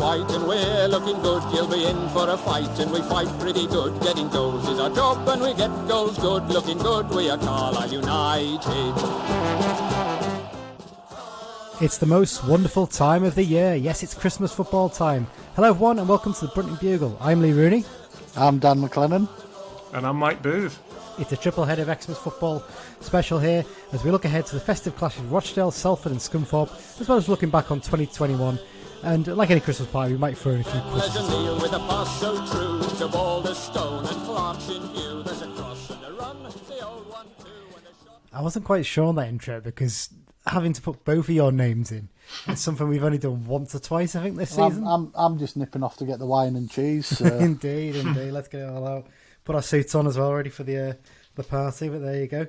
fight and we're looking good. You'll be in for a fight and we fight pretty good. Getting goals is our job and we get goals good. Looking good, we are Carlisle United. It's the most wonderful time of the year. Yes, it's Christmas football time. Hello everyone and welcome to the Brunton Bugle. I'm Lee Rooney. I'm Dan McLennan. And I'm Mike Booth. It's a triple head of Xmas Football special here as we look ahead to the festive clash of Rochdale, Salford and Scunthorpe, as well as looking back on 2021. And like any Christmas party, we might throw in a few quizzes. There's a meal with a pass so true to Boulder Stone and Clark's in view. There's a cross and a run, the old one too. And a shot. I wasn't quite sure on that intro because having to put both of your names in is something we've only done once or twice, I think, this season. I'm just nipping off to get the wine and cheese. So. Indeed. Let's get it all out. Put our suits on as well, ready for the party, but there you go.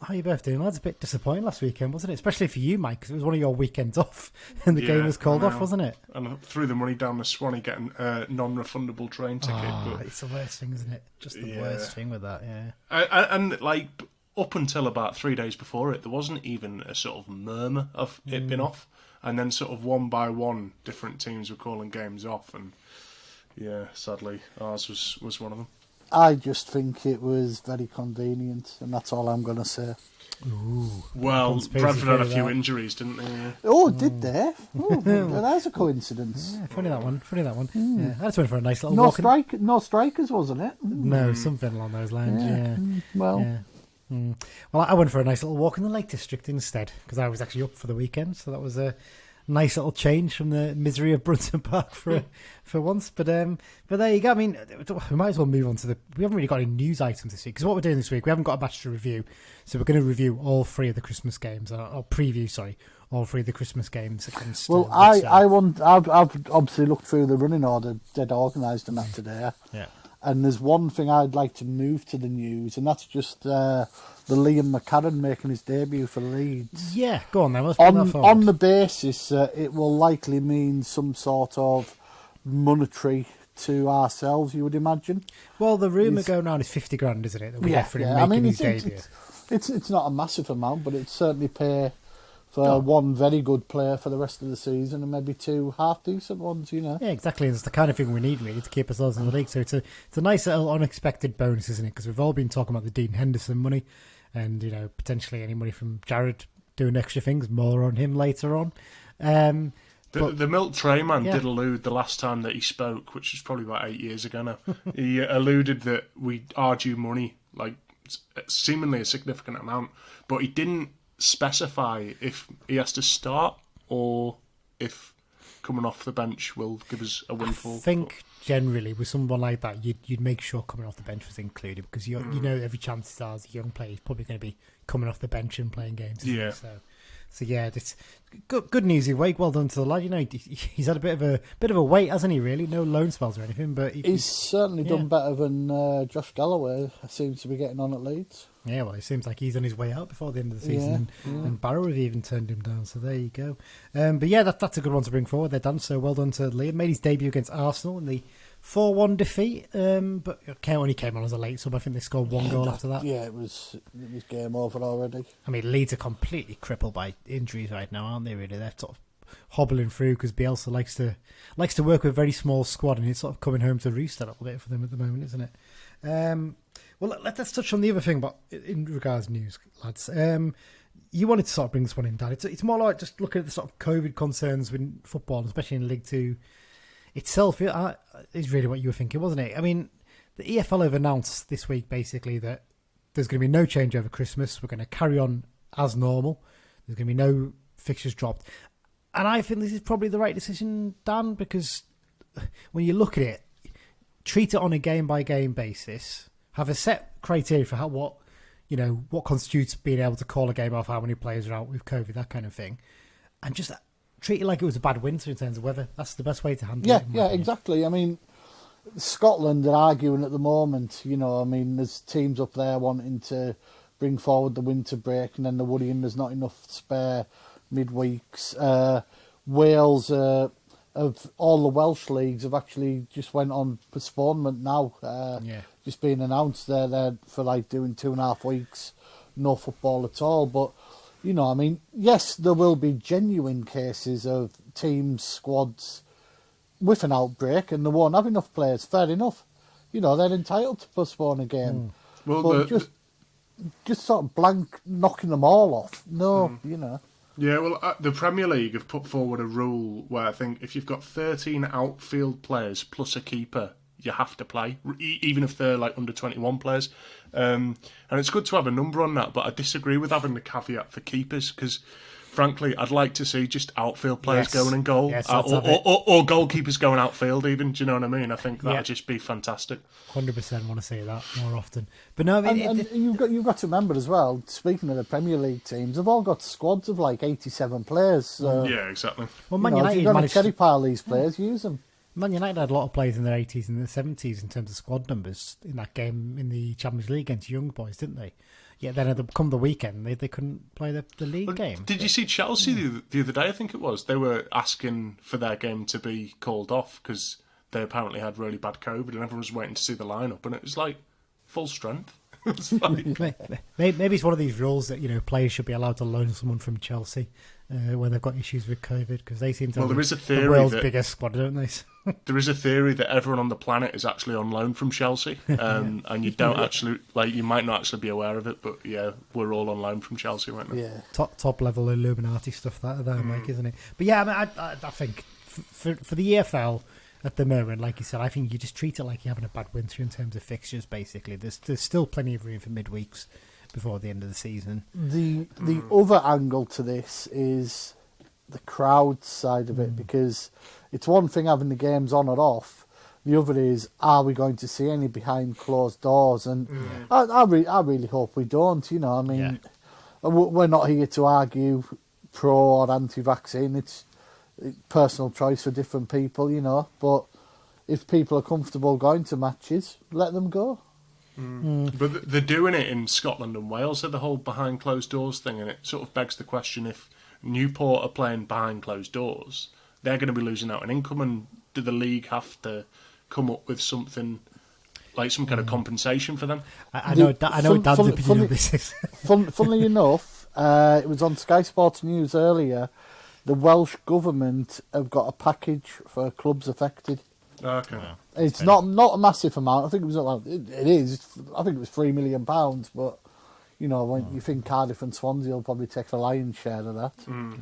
How are you both doing, lads? A bit disappointing last weekend, wasn't it? Especially for you, Mike, because it was one of your weekends off and the game was called off, wasn't it? And I threw the money down the Swanee getting a non-refundable train ticket. But it's the worst thing, isn't it? Just the worst thing with that, yeah. And like, up until about 3 days before it, there wasn't even a sort of murmur of it being off. And then sort of one by one, different teams were calling games off. And yeah, sadly, ours was one of them. I just think it was very convenient, and that's all I'm going to say. Ooh, well, Bradford had a few injuries, didn't they? Oh, did they? Oh, that's a coincidence. Yeah, funny that one. Yeah, I just went for a nice little walk. No strikers, wasn't it? No, something along those lines, yeah. Well... Yeah. Well, I went for a nice little walk in the Lake District instead because I was actually up for the weekend, so that was a nice little change from the misery of Brunton Park for once. But there you go. I mean, we might as well move on to we haven't really got any news items this week because what we're doing this week, we haven't got a batch to review, so we're going to review all three of the Christmas games or preview, all three of the Christmas games against. Well, I've obviously looked through the running order, dead organised and that today. Yeah. And there's one thing I'd like to move to the news, and that's just the Liam McCarran making his debut for Leeds. Yeah, go on then. Let's put that forward. On the basis it will likely mean some sort of monetary to ourselves, you would imagine. Well, the rumour going around is 50 grand, isn't it? That we're offering him making his debut. It's not a massive amount, but it's certainly pay for one very good player for the rest of the season and maybe two half-decent ones, you know. Yeah, exactly. It's the kind of thing we need, really, to keep ourselves in the league. So it's a nice little unexpected bonus, isn't it? Because we've all been talking about the Dean Henderson money and, you know, potentially any money from Jared doing extra things. More on him later on. The milk tray man did allude the last time that he spoke, which was probably about 8 years ago now. He alluded that we are due money, like seemingly a significant amount, but he didn't specify if he has to start or if coming off the bench will give us a windfall. I think generally with someone like that, you'd make sure coming off the bench was included because you know every chance are as a young player he's probably going to be coming off the bench and playing games. Yeah. So yeah, it's good news. Well done to the lad. You know, he's had a bit of a wait, hasn't he? Really, no loan spells or anything, but he's certainly done better than Josh Galloway seems to be getting on at Leeds. Yeah, well, it seems like he's on his way out before the end of the season, and Barrow have even turned him down. So there you go. But yeah, that's a good one to bring forward. They're done. So well done to Liam. Made his debut against Arsenal in the 4-1 defeat. But only came on as a late sub. I think they scored one goal after that. Yeah, it was game over already. I mean, Leeds are completely crippled by injuries right now, aren't they? Really, they're sort of hobbling through because Bielsa likes to work with a very small squad, and it's sort of coming home to roost a little bit for them at the moment, isn't it? Well, let's touch on the other thing, but in regards to news, lads. You wanted to sort of bring this one in, Dan. It's more like just looking at the sort of COVID concerns with football, especially in League Two itself. Is really what you were thinking, wasn't it? I mean, the EFL have announced this week basically that there's going to be no change over Christmas. We're going to carry on as normal. There's going to be no fixtures dropped. And I think this is probably the right decision, Dan, because when you look at it, treat it on a game-by-game basis. Have a set criteria for what constitutes being able to call a game off, how many players are out with COVID, that kind of thing, and just treat it like it was a bad winter in terms of weather. That's the best way to handle it. Yeah, exactly. I mean, Scotland are arguing at the moment. You know, I mean, there's teams up there wanting to bring forward the winter break, and then they're worrying there's not enough spare midweeks. Wales of all the Welsh leagues have actually just went on postponement now. Just being announced they're for like doing 2.5 weeks, no football at all. But, you know, I mean, yes, there will be genuine cases of teams, squads with an outbreak and they won't have enough players, fair enough. You know, they're entitled to postpone a game. Well, but just sort of blank knocking them all off. No, you know. Yeah, well, the Premier League have put forward a rule where I think if you've got 13 outfield players plus a keeper, you have to play, even if they're like under 21 players. And it's good to have a number on that, but I disagree with having the caveat for keepers because, frankly, I'd like to see just outfield players going in goal, or goalkeepers going outfield even. Do you know what I mean? I think that would just be fantastic. 100% want to see that more often. But no, I mean, and you've got to remember as well. Speaking of the Premier League teams, they've all got squads of like 87 players. So, yeah, exactly. Well, Man United, if you're going to cherry pile these players, use them. Man United had a lot of players in their 80s and their 70s in terms of squad numbers in that game in the Champions League against Young Boys, didn't they? Yeah, then come the weekend, they couldn't play the league game. Did you see Chelsea the other day, I think it was? They were asking for their game to be called off because they apparently had really bad COVID and everyone was waiting to see the lineup and it was like full strength. Maybe it's one of these rules that, you know, players should be allowed to loan someone from Chelsea when they've got issues with COVID because they seem to have the world's biggest squad, don't they? There is a theory that everyone on the planet is actually on loan from Chelsea, and you don't actually you might not actually be aware of it, but yeah, we're all on loan from Chelsea right now. Yeah, top level Illuminati stuff there, Mike, isn't it? But yeah, I mean, I think for the EFL at the moment, like you said, I think you just treat it like you're having a bad winter in terms of fixtures. Basically, there's still plenty of room for midweeks before the end of the season. The other angle to this is the crowd side of it, because it's one thing having the games on or off. The other is, are we going to see any behind closed doors? And I really hope we don't. You know, I mean, we're not here to argue pro or anti-vaccine. It's personal choice for different people, you know. But if people are comfortable going to matches, let them go. But they're doing it in Scotland and Wales, the whole behind closed doors thing, and it sort of begs the question: if Newport are playing behind closed doors, they're going to be losing out on income, and do the league have to come up with something like some kind of compensation for them? I know Dan's opinion of this is. Funnily enough, it was on Sky Sports News earlier. The Welsh government have got a package for clubs affected. Okay. Wow. It's not a massive amount. I think it was it is. I think it was £3 million, but you know, when you think Cardiff and Swansea will probably take the lion's share of that. Yeah.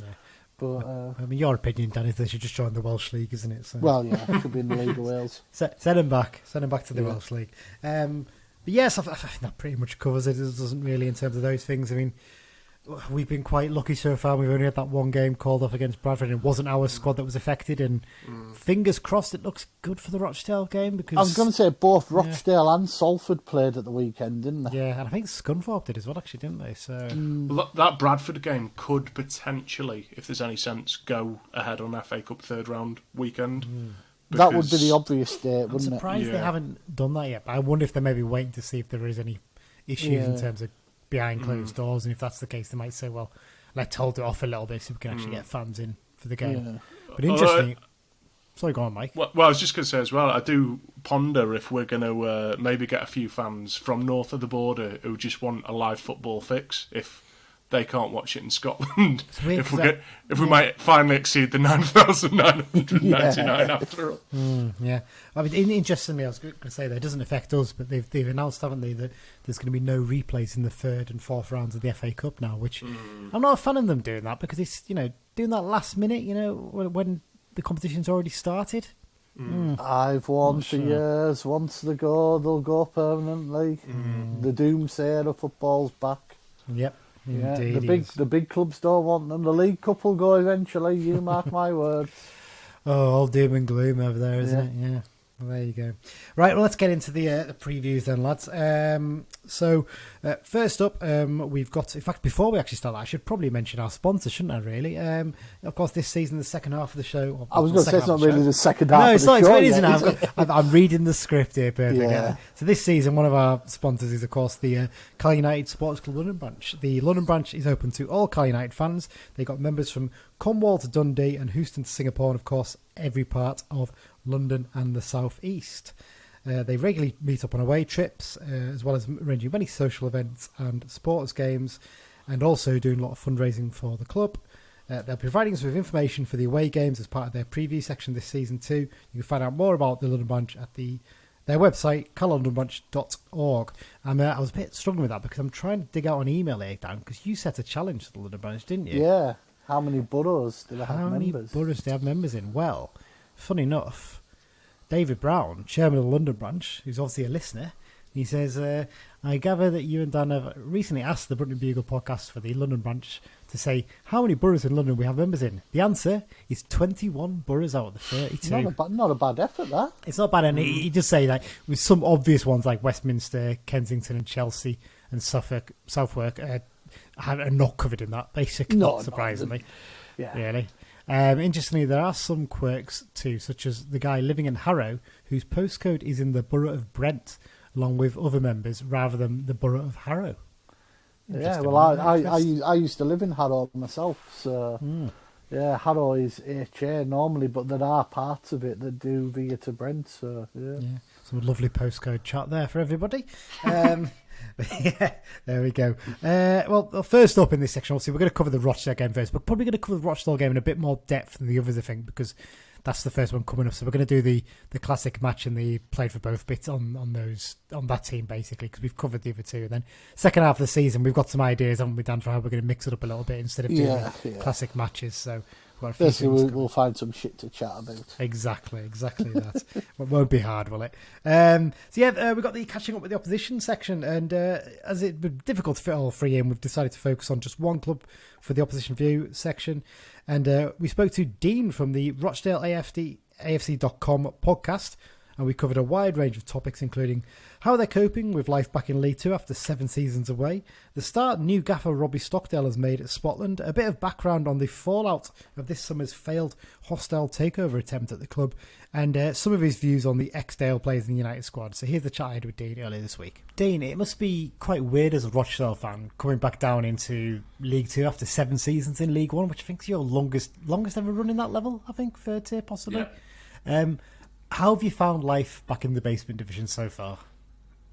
But I mean, your opinion, Dan, is they should just join the Welsh League, isn't it? So. Well, yeah, it should be in the League of Wales. Send them back to the Welsh League. But yes, I think that pretty much covers it. It doesn't really in terms of those things. I mean, we've been quite lucky so far. We've only had that one game called off against Bradford, and it wasn't our squad that was affected. And fingers crossed, it looks good for the Rochdale game because I was going to say both Rochdale and Salford played at the weekend, didn't they? Yeah, and I think Scunthorpe did as well, actually, didn't they? So that Bradford game could potentially, if there's any sense, go ahead on FA Cup third round weekend. That would be the obvious date, wouldn't it? I'm surprised they haven't done that yet. But I wonder if they're maybe waiting to see if there is any issues in terms of behind closed doors, and if that's the case, they might say, well, let's hold it off a little bit so we can actually get fans in for the game. Yeah. But interesting. Sorry, go on, Mike. Well, I was just going to say as well, I do ponder if we're going to maybe get a few fans from north of the border who just want a live football fix if they can't watch it in Scotland. Weird, if we might finally exceed the 9,999 after all. Yeah. I mean, interestingly, I was going to say that it doesn't affect us, but they've announced, haven't they, that there's going to be no replays in the third and fourth rounds of the FA Cup now, which I'm not a fan of them doing that because it's, you know, doing that last minute, you know, when the competition's already started. I've warned for years, once they go, they'll go permanently. The doomsayer of football's back. Yep. Yeah, the big clubs don't want them. The League Cup will go eventually. You mark my words. Oh, all doom and gloom over there, isn't it? Yeah. Well, there you go. Right, well, let's get into the previews then, lads. So, first up, we've got... In fact, before we actually start that, I should probably mention our sponsor, shouldn't I, really? Of course, this season, the second half of the show... I was going to say it's not really the second half of the show. No, it's not. It isn't. I'm reading the script here perfectly. Yeah. So this season, one of our sponsors is, of course, the Carl United Sports Club London branch. The London branch is open to all Carl United fans. They've got members from Cornwall to Dundee and Houston to Singapore, and, of course, every part of London and the South East. They regularly meet up on away trips, as well as arranging many social events and sports games, and also doing a lot of fundraising for the club. They'll be providing us with information for the away games as part of their preview section this season too. You can find out more about the London branch at their website, carlondonbranch.org. I was a bit struggling with that because I'm trying to dig out an email here, Dan, because you set a challenge to the London branch, didn't you? Yeah. How many boroughs do they have members? How many boroughs do they have members in? Well, funny enough, David Brown, chairman of the London branch, who's obviously a listener, he says, I gather that you and Dan have recently asked the Brunton Bugle podcast for the London branch to say how many boroughs in London we have members in. The answer is 21 boroughs out of the 32. Not a bad effort, that. It's not bad, and he does say that with some obvious ones like Westminster, Kensington and Chelsea and Southwark are not covered in that, basically, not surprisingly. Yeah. Really. Interestingly, there are some quirks too, such as the guy living in Harrow whose postcode is in the borough of Brent, along with other members, rather than the borough of Harrow. Yeah, well, I used to live in Harrow myself, so yeah, Harrow is HA normally, but there are parts of it that do via to Brent, so yeah. Some lovely postcode chat there for everybody. Yeah, there we go. Well, first up in this section, obviously, we're going to cover the Rochdale game first, but probably going to cover the Rochdale game in a bit more depth than the others, I think, because that's the first one coming up. So we're going to do the classic match and the played for both bits on that team, basically, because we've covered the other two. And then second half of the season, we've got some ideas, haven't we, Dan, for how we're going to mix it up a little bit instead of doing classic matches. So we'll find some shit to chat about. Exactly that. It won't be hard, will it? We've got the catching up with the opposition section, and as it was difficult to fit all three in, we've decided to focus on just one club for the opposition view section. And we spoke to Dean from the RochdaleAFC.com podcast, and we covered a wide range of topics, including how they're coping with life back in League Two after 7 seasons away, the start new gaffer Robbie Stockdale has made at Scotland, a bit of background on the fallout of this summer's failed hostile takeover attempt at the club, and some of his views on the ex-Dale players in the United squad. So here's the chat I had with Dean earlier this week. Dean, it must be quite weird as a Rochdale fan coming back down into League Two after 7 seasons in League One, which I think is your longest ever run in that level, I think, third tier possibly. Yeah. How have you found life back in the basement division so far?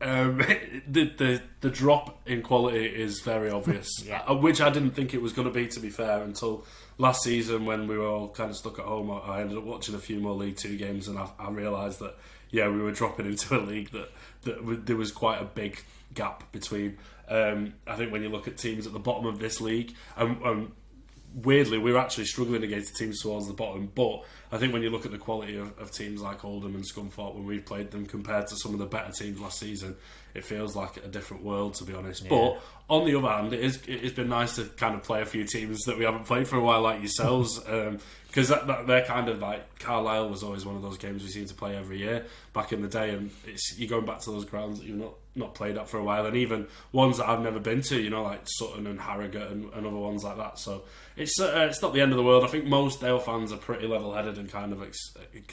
The drop in quality is very obvious, which I didn't think it was going to be, to be fair, until last season when we were all kind of stuck at home. I ended up watching a few more League Two games, and I realised that we were dropping into a league that there was quite a big gap between. I think when you look at teams at the bottom of this league, weirdly, we're actually struggling against teams towards the bottom, but I think when you look at the quality of teams like Oldham and Scunthorpe when we've played them compared to some of the better teams last season, it feels like a different world, to be honest. Yeah. But on the other hand, it's been nice to kind of play a few teams that we haven't played for a while, like yourselves, because they're kind of like, Carlisle was always one of those games we seem to play every year back in the day, and you're going back to those grounds that you've not played at for a while, and even ones that I've never been to, like Sutton and Harrogate and other ones like that. So it's not the end of the world. I think most Dale fans are pretty level-headed and kind of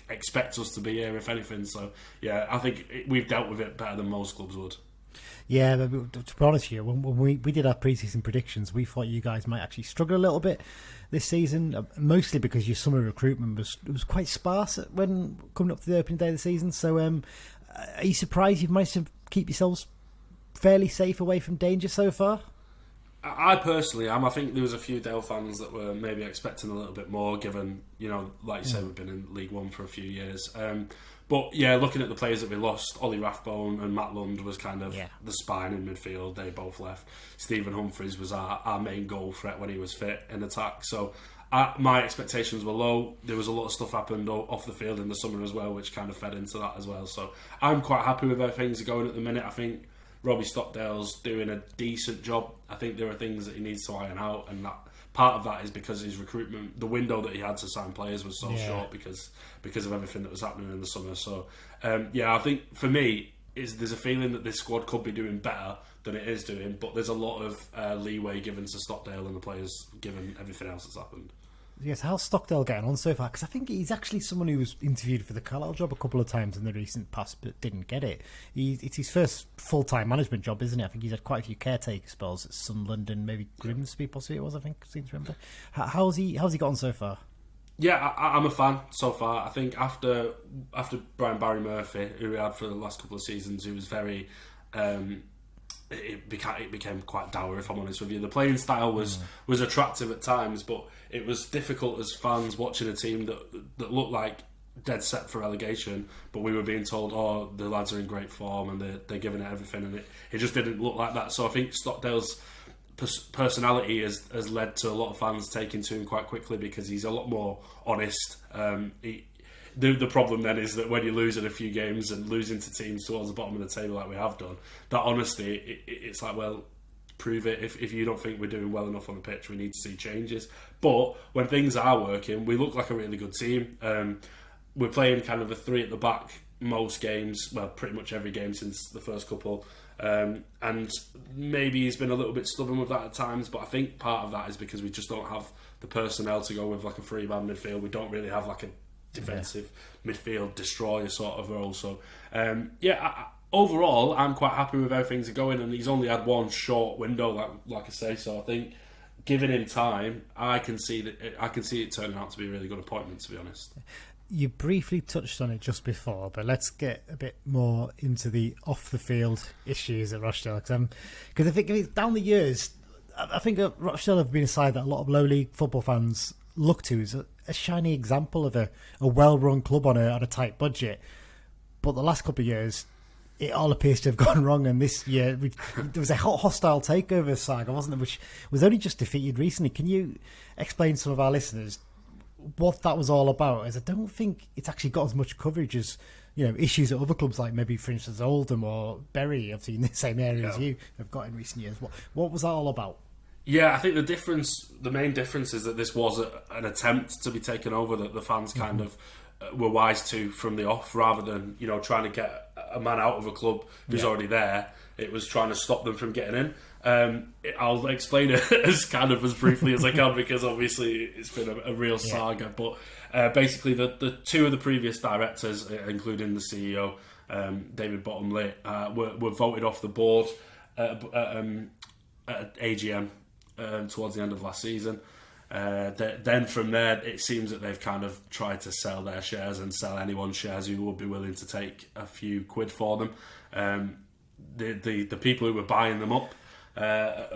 expect us to be here, if anything. So yeah, I think we've dealt with it better than most clubs would. Yeah, to be honest with you, when we did our pre-season predictions, we thought you guys might actually struggle a little bit this season, mostly because your summer recruitment was quite sparse when coming up to the opening day of the season. So are you surprised you've managed to keep yourselves fairly safe away from danger so far? I personally am. I think there was a few Dale fans that were maybe expecting a little bit more, given, like you say, we've been in League One for a few years. But yeah, looking at the players that we lost, Ollie Rathbone and Matt Lund was kind of the spine in midfield. They both left. Stephen Humphreys was our main goal threat when he was fit in attack. So my expectations were low. There was a lot of stuff happened off the field in the summer as well, which kind of fed into that as well. So I'm quite happy with how things are going at the minute. I think Robbie Stockdale's doing a decent job. I think there are things that he needs to iron out, and that part of that is because his recruitment, the window that he had to sign players was so short because of everything that was happening in the summer. So I think for me, there's a feeling that this squad could be doing better than it is doing, but there's a lot of leeway given to Stockdale and the players given everything else that's happened. Yes, how's Stockdale getting on so far? Because I think he's actually someone who was interviewed for the Carlisle job a couple of times in the recent past, but didn't get it. It's his first full-time management job, isn't it? I think he's had quite a few caretaker spells at Sunderland and maybe Grimsby, possibly it was, I think, I seem to remember. How's he got on so far? Yeah, I'm a fan so far. I think after Brian Barry Murphy, who we had for the last couple of seasons, who was very it became quite dour, if I'm honest with you. The playing style was attractive at times, but it was difficult as fans watching a team that looked like dead set for relegation, but we were being told, oh, the lads are in great form and they're giving it everything, and it just didn't look like that. So I think Stockdale's personality has led to a lot of fans taking to him quite quickly, because he's a lot more honest. The problem then is that when you're losing a few games and losing to teams towards the bottom of the table like we have done, that honesty, it's like, well, prove it. If you don't think we're doing well enough on the pitch, we need to see changes. But when things are working, we look like a really good team. We're playing kind of a three at the back most games, well, pretty much every game since the first couple. And maybe he's been a little bit stubborn with that at times, but I think part of that is because we just don't have the personnel to go with like a three-man midfield. We don't really have like a defensive midfield destroyer sort of role. So overall I'm quite happy with how things are going, and he's only had one short window, like I say. So I think giving him time, I can see it turning out to be a really good appointment, to be honest. You briefly touched on it just before, but let's get a bit more into the off the field issues at Rochdale, because I think down the years, I think Rochdale have been a side that a lot of low league football fans look to as a shiny example of a well-run club on a tight budget. But the last couple of years, it all appears to have gone wrong. And this year, there was a hostile takeover saga, wasn't there, which was only just defeated recently. Can you explain to some of our listeners what that was all about? As I don't think it's actually got as much coverage as issues at other clubs, like maybe, for instance, Oldham or Bury, obviously in the same area as you have got in recent years. What was that all about? Yeah, I think the main difference is that this was an attempt to be taken over, that the fans kind of were wise to from the off, rather than trying to get a man out of a club who's already there. It was trying to stop them from getting in. I'll explain it as briefly as I can, because obviously it's been a real saga. But basically, the two of the previous directors, including the CEO, David Bottomley, were voted off the board at AGM towards the end of last season. Then from there, it seems that they've kind of tried to sell their shares and sell anyone's shares who would be willing to take a few quid for them. The people who were buying them up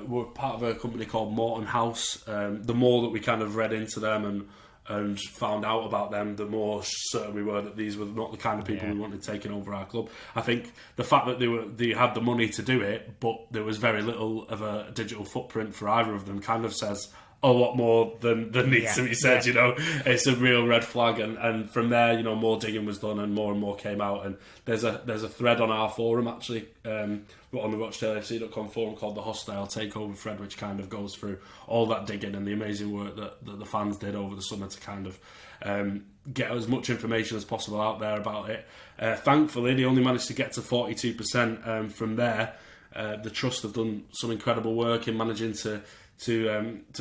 were part of a company called Morton House. The more that we kind of read into them and found out about them, the more certain we were that these were not the kind of people we wanted taking over our club. I think the fact that they had the money to do it, but there was very little of a digital footprint for either of them, kind of says a lot more than needs to be said. It's a real red flag, and from there, more digging was done and more came out. And there's a thread on our forum, actually, on the RochdaleFC.com forum, called the Hostile Takeover thread, which kind of goes through all that digging and the amazing work that the fans did over the summer to kind of get as much information as possible out there about it. Thankfully, they only managed to get to 42%. From there, the trust have done some incredible work in managing to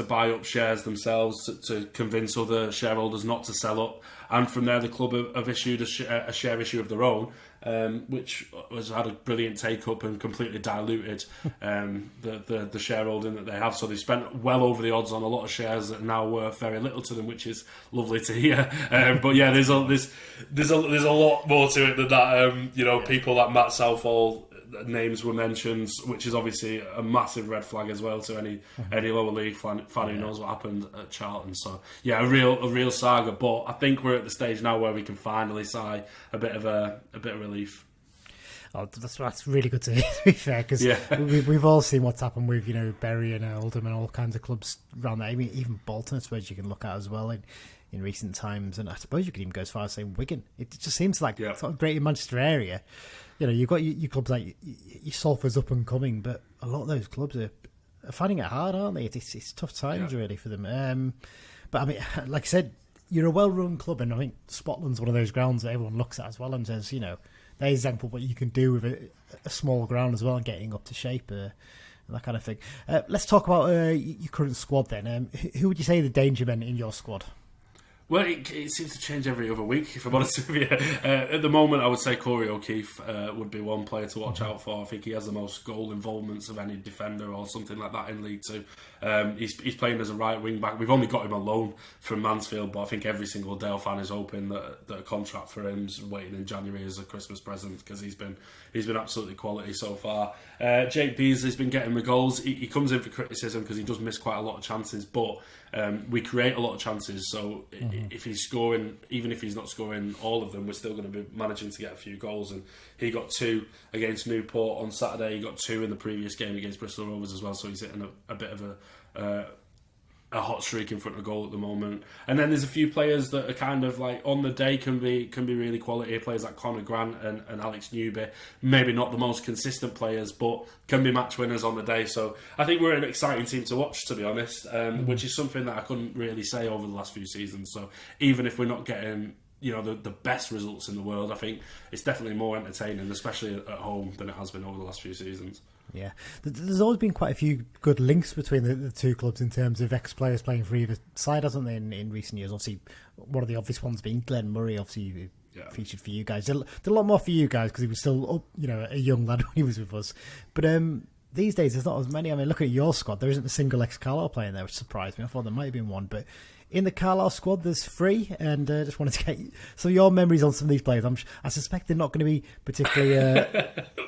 buy up shares themselves, to convince other shareholders not to sell up, and from there the club have issued a share issue of their own, which has had a brilliant take up and completely diluted the shareholding that they have. So they spent well over the odds on a lot of shares that are now worth very little to them, which is lovely to hear. But yeah, there's a lot more to it than that. People like Matt Southall, names were mentioned, which is obviously a massive red flag as well to any lower league fan who knows what happened at Charlton. So yeah, a real saga. But I think we're at the stage now where we can finally sigh a bit of relief. Oh, that's really good to hear, to be fair, because we've all seen what's happened with Bury and Oldham and all kinds of clubs around there. I mean, even Bolton, I suppose you can look at as well in recent times, and I suppose you could even go as far as saying Wigan. It just seems like sort of Greater Manchester area. You've got your clubs like your Salford's up and coming, but a lot of those clubs are finding it hard, aren't they? It's tough times really for them. But I mean, like I said, you're a well-run club, and I think Spotland's one of those grounds that everyone looks at as well and says, there's an example of what you can do with a small ground as well and getting up to shape and that kind of thing. Let's talk about your current squad then. Who would you say are the danger men in your squad? Well, it seems to change every other week, if I'm honest with you. At the moment, I would say Corey O'Keefe would be one player to watch out for. I think he has the most goal involvements of any defender or something like that in League Two. He's playing as a right wing back. We've only got him on loan from Mansfield, but I think every single Dale fan is hoping that a contract for him's waiting in January as a Christmas present, because he's been absolutely quality so far. Jake Beasley's been getting the goals. He comes in for criticism because he does miss quite a lot of chances, but we create a lot of chances, so if he's scoring, even if he's not scoring all of them, we're still going to be managing to get a few goals. And he got 2 against Newport on Saturday. He got 2 in the previous game against Bristol Rovers as well, so he's hitting a bit of a hot streak in front of goal at the moment. And then there's a few players that are kind of like on the day can be really quality players, like Connor Grant and Alex Newby. Maybe not the most consistent players, but can be match winners on the day. So I think we're an exciting team to watch, to be honest, which is something that I couldn't really say over the last few seasons. So even if we're not getting the best results in the world, I think it's definitely more entertaining, especially at home, than it has been over the last few seasons. Yeah, there's always been quite a few good links between the two clubs in terms of ex-players playing for either side, hasn't there, in recent years? Obviously, one of the obvious ones being Glenn Murray, obviously, who featured for you guys. Did a lot more for you guys because he was still a young lad when he was with us. But these days, there's not as many. I mean, look at your squad. There isn't a single ex-Carlisle player in there, which surprised me. I thought there might have been one, but in the Carlisle squad, there's 3, and just wanted to get some of your memories on some of these players. I suspect they're not going to be particularly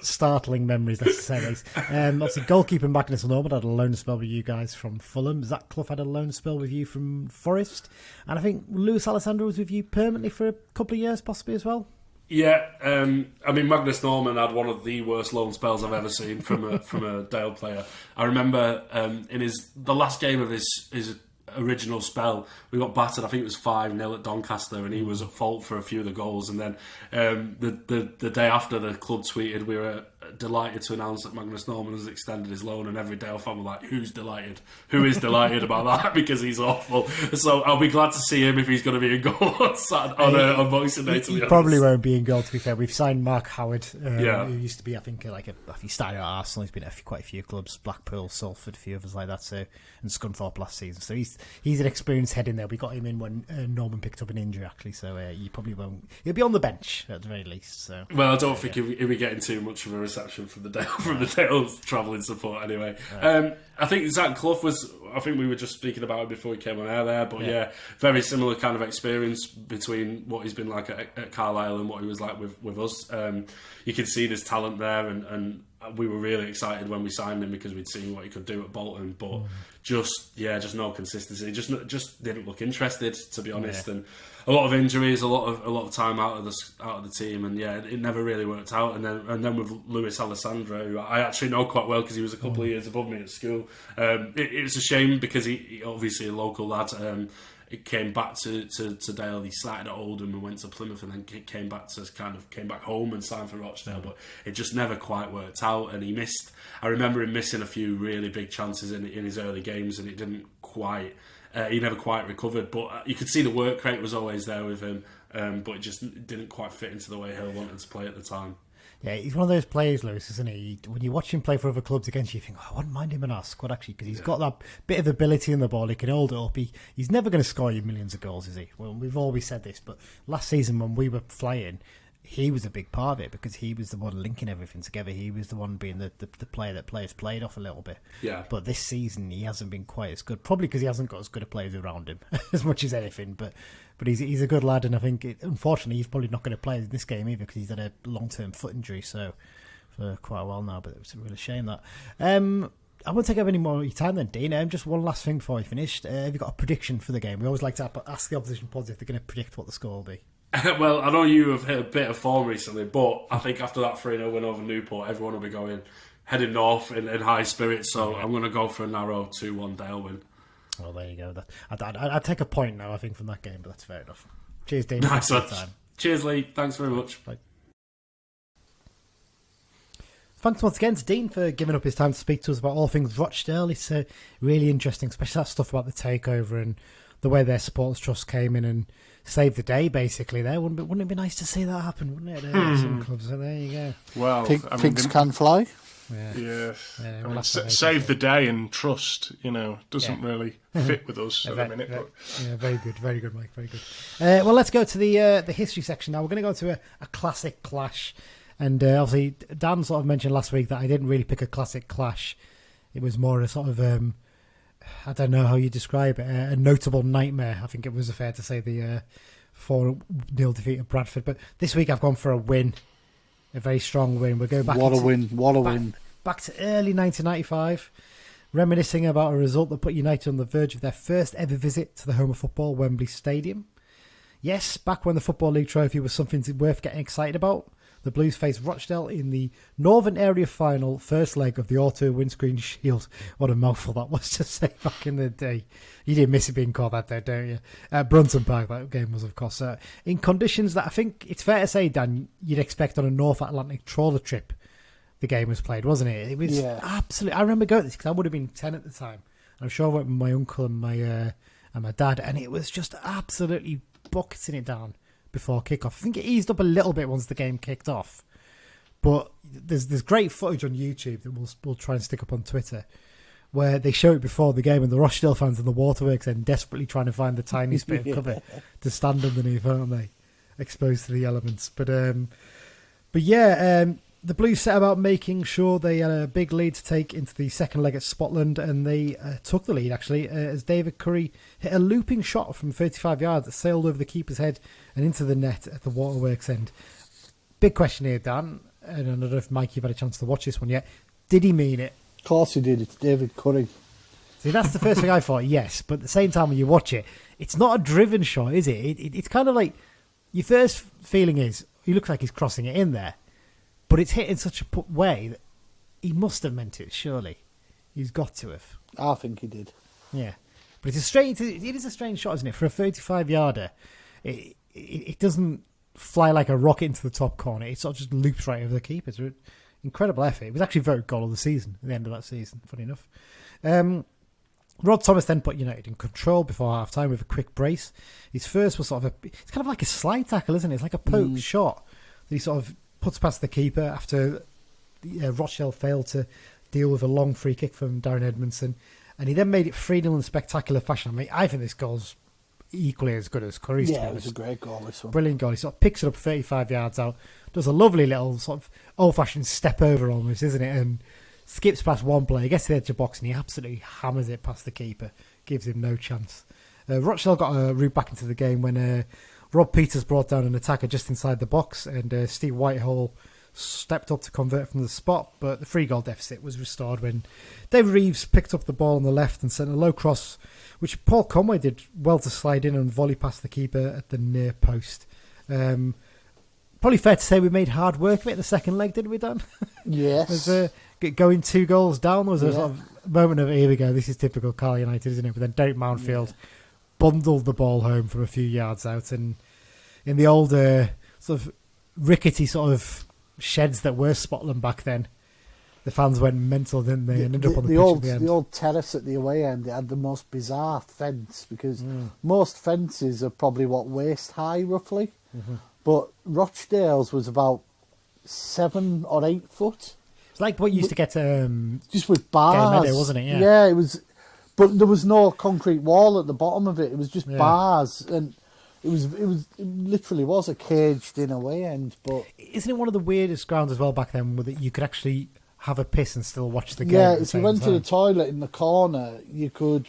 startling memories necessarily. Obviously, goalkeeper Magnus Norman had a loan spell with you guys from Fulham. Zach Clough had a loan spell with you from Forest, and I think Lewis Alessandro was with you permanently for a couple of years, possibly as well. Yeah, I mean, Magnus Norman had one of the worst loan spells I've ever seen from a Dale player. I remember in the last game of his original spell, we got battered. I think it was 5-0 at Doncaster, and he was at fault for a few of the goals. And then the day after, the club tweeted, we were delighted to announce that Magnus Norman has extended his loan, and every Dale fan were like, who's delighted? Who is delighted about that? Because he's awful. So I'll be glad to see him if he's going to be in goal on Boxing Day, to be honest. Probably won't be in goal, to be fair. We've signed Mark Howard, who used to be, I think, he started at Arsenal. He's been at quite a few clubs, Blackpool, Salford, a few others like that, and Scunthorpe last season. So he's an experienced head in there. We got him in when Norman picked up an injury, actually, so you probably won't. He'll be on the bench at the very least. So. Well, I don't think he'll be getting too much of a reception from the Dale's travelling support anyway. Right. I think Zach Clough was, I think we were just speaking about it before he came on air there, but very similar kind of experience between what he's been like at Carlisle and what he was like with us. You can see there's talent there, and we were really excited when we signed him because we'd seen what he could do at Bolton, but just no consistency. He just didn't look interested, to be honest, and a lot of injuries, a lot of time out of the team, and it never really worked out. And then with Lewis Alessandro, who I actually know quite well because he was a couple of years above me at school. It was a shame because he obviously a local lad. It came back to Dale. He started at Oldham and went to Plymouth, and then came back home and signed for Rochdale. But it just never quite worked out, and he missed. I remember him missing a few really big chances in his early games, and it didn't quite. He never quite recovered, but you could see the work rate was always there with him, but it just didn't quite fit into the way Hill wanted to play at the time. Yeah, he's one of those players, Lewis, isn't he? When you watch him play for other clubs against you, you think, I wouldn't mind him in our squad, actually, because he's got that bit of ability in the ball. He can hold it up. He's never going to score you millions of goals, is he? Well, we've always said this, but last season when we were flying, he was a big part of it because he was the one linking everything together. He was the one being the player that players played off a little bit. Yeah. But this season, he hasn't been quite as good, probably because he hasn't got as good a players around him as much as anything, but he's a good lad, and I think, unfortunately, he's probably not going to play in this game either because he's had a long-term foot injury, so for quite a while now, but it was a real shame that. I won't take up any more of your time then, Dean. Just one last thing before we finished. Have you got a prediction for the game? We always like to ask the opposition pods if they're going to predict what the score will be. Well, I know you have hit a bit of form recently, but I think after that 3-0 win over Newport, everyone will be heading north in high spirits, so I'm going to go for a narrow 2-1 Dale win. Well, there you go. I'd take a point now, I think, from that game, but that's fair enough. Cheers, Dean. Nice one. Cheers, Lee. Thanks very much. Bye. Thanks once again to Dean for giving up his time to speak to us about all things Rochdale. It's really interesting, especially that stuff about the takeover and the way their supporters trust came in and saved the day, basically. There wouldn't it be nice to see that happen, wouldn't it? Some clubs, so there you go. Well, pigs can fly. Yeah. I mean, save the day and trust, doesn't really fit with us at the minute. Yeah, very good, Mike, very good. Well, let's go to the history section now. We're going to go to a classic clash. And obviously, Dan sort of mentioned last week that I didn't really pick a classic clash. It was more a sort of, I don't know how you describe it, a notable nightmare. I think it was fair to say the 4-0 defeat of Bradford. But this week I've gone for a win, a very strong win. We'll go back. What a win. Back to early 1995, reminiscing about a result that put United on the verge of their first ever visit to the home of football, Wembley Stadium. Yes, back when the Football League trophy was something worth getting excited about. The Blues faced Rochdale in the Northern Area final, first leg of the Auto Windscreen Shield. What a mouthful that was to say back in the day. You didn't miss it being called that there, don't you? Brunton Park, that game was, of course. In conditions that I think it's fair to say, Dan, you'd expect on a North Atlantic trawler trip, the game was played, wasn't it? It was absolutely... I remember going to this because I would have been 10 at the time. I'm sure I went with my uncle and my dad, and it was just absolutely bucketing it down before kick-off. I think it eased up a little bit once the game kicked off. But there's great footage on YouTube that we'll try and stick up on Twitter where they show it before the game and the Rochdale fans in the waterworks and desperately trying to find the tiniest bit of cover to stand underneath, aren't they? Exposed to the elements. But the Blues set about making sure they had a big lead to take into the second leg at Scotland, and they took the lead, actually, as David Curry hit a looping shot from 35 yards that sailed over the keeper's head and into the net at the waterworks end. Big question here, Dan, and I don't know if, Mike, you've had a chance to watch this one yet. Did he mean it? Of course he did. It's David Curry. See, that's the first thing I thought, yes, but at the same time when you watch it, it's not a driven shot, is it? It's kind of like, your first feeling is, he looks like he's crossing it in there. But it's hit in such a way that he must have meant it, surely. He's got to have. I think he did. Yeah. But it is a strange shot, isn't it? For a 35-yarder, it doesn't fly like a rocket into the top corner. It sort of just loops right over the keeper. It's an incredible effort. It was actually voted goal of the season, at the end of that season, funny enough. Rod Thomas then put United in control before half-time with a quick brace. His first was sort of it's kind of like a slide tackle, isn't it? It's like a poke shot that he sort of puts past the keeper after Rochdale failed to deal with a long free kick from Darren Edmondson. And he then made it 3-0 in spectacular fashion. I mean, I think this goal's equally as good as Curry's. Yeah, it was a great goal, this one. Brilliant goal. He sort of picks it up 35 yards out, does a lovely little sort of old-fashioned step over almost, isn't it? And skips past one player, gets to the edge of the box, and he absolutely hammers it past the keeper. Gives him no chance. Rochdale got a route back into the game when Rob Peters brought down an attacker just inside the box, and Steve Whitehall stepped up to convert from the spot, but the 3-goal deficit was restored when David Reeves picked up the ball on the left and sent a low cross, which Paul Conway did well to slide in and volley past the keeper at the near post. Probably fair to say we made hard work of it in the second leg, didn't we, Dan? Yes. Going 2 goals down, there was a sort of moment of, here we go, this is typical Carl United, isn't it? But then Derek Mountfield bundled the ball home from a few yards out, and in the old sort of rickety sort of sheds that were Scotland back then, the fans went mental, didn't they? And ended up on the pitch at the end. The old terrace at the away end, it had the most bizarre fence, because most fences are probably waist high roughly, but Rochdale's was about 7 or 8 foot. It's like what you used to get just with bars, Meadow, wasn't it? Yeah, it was. But there was no concrete wall at the bottom of it. It was just bars, and it literally was a caged-in away end. But isn't it one of the weirdest grounds as well back then, where you could actually have a piss and still watch the game? Yeah, if you went to the toilet in the corner, you could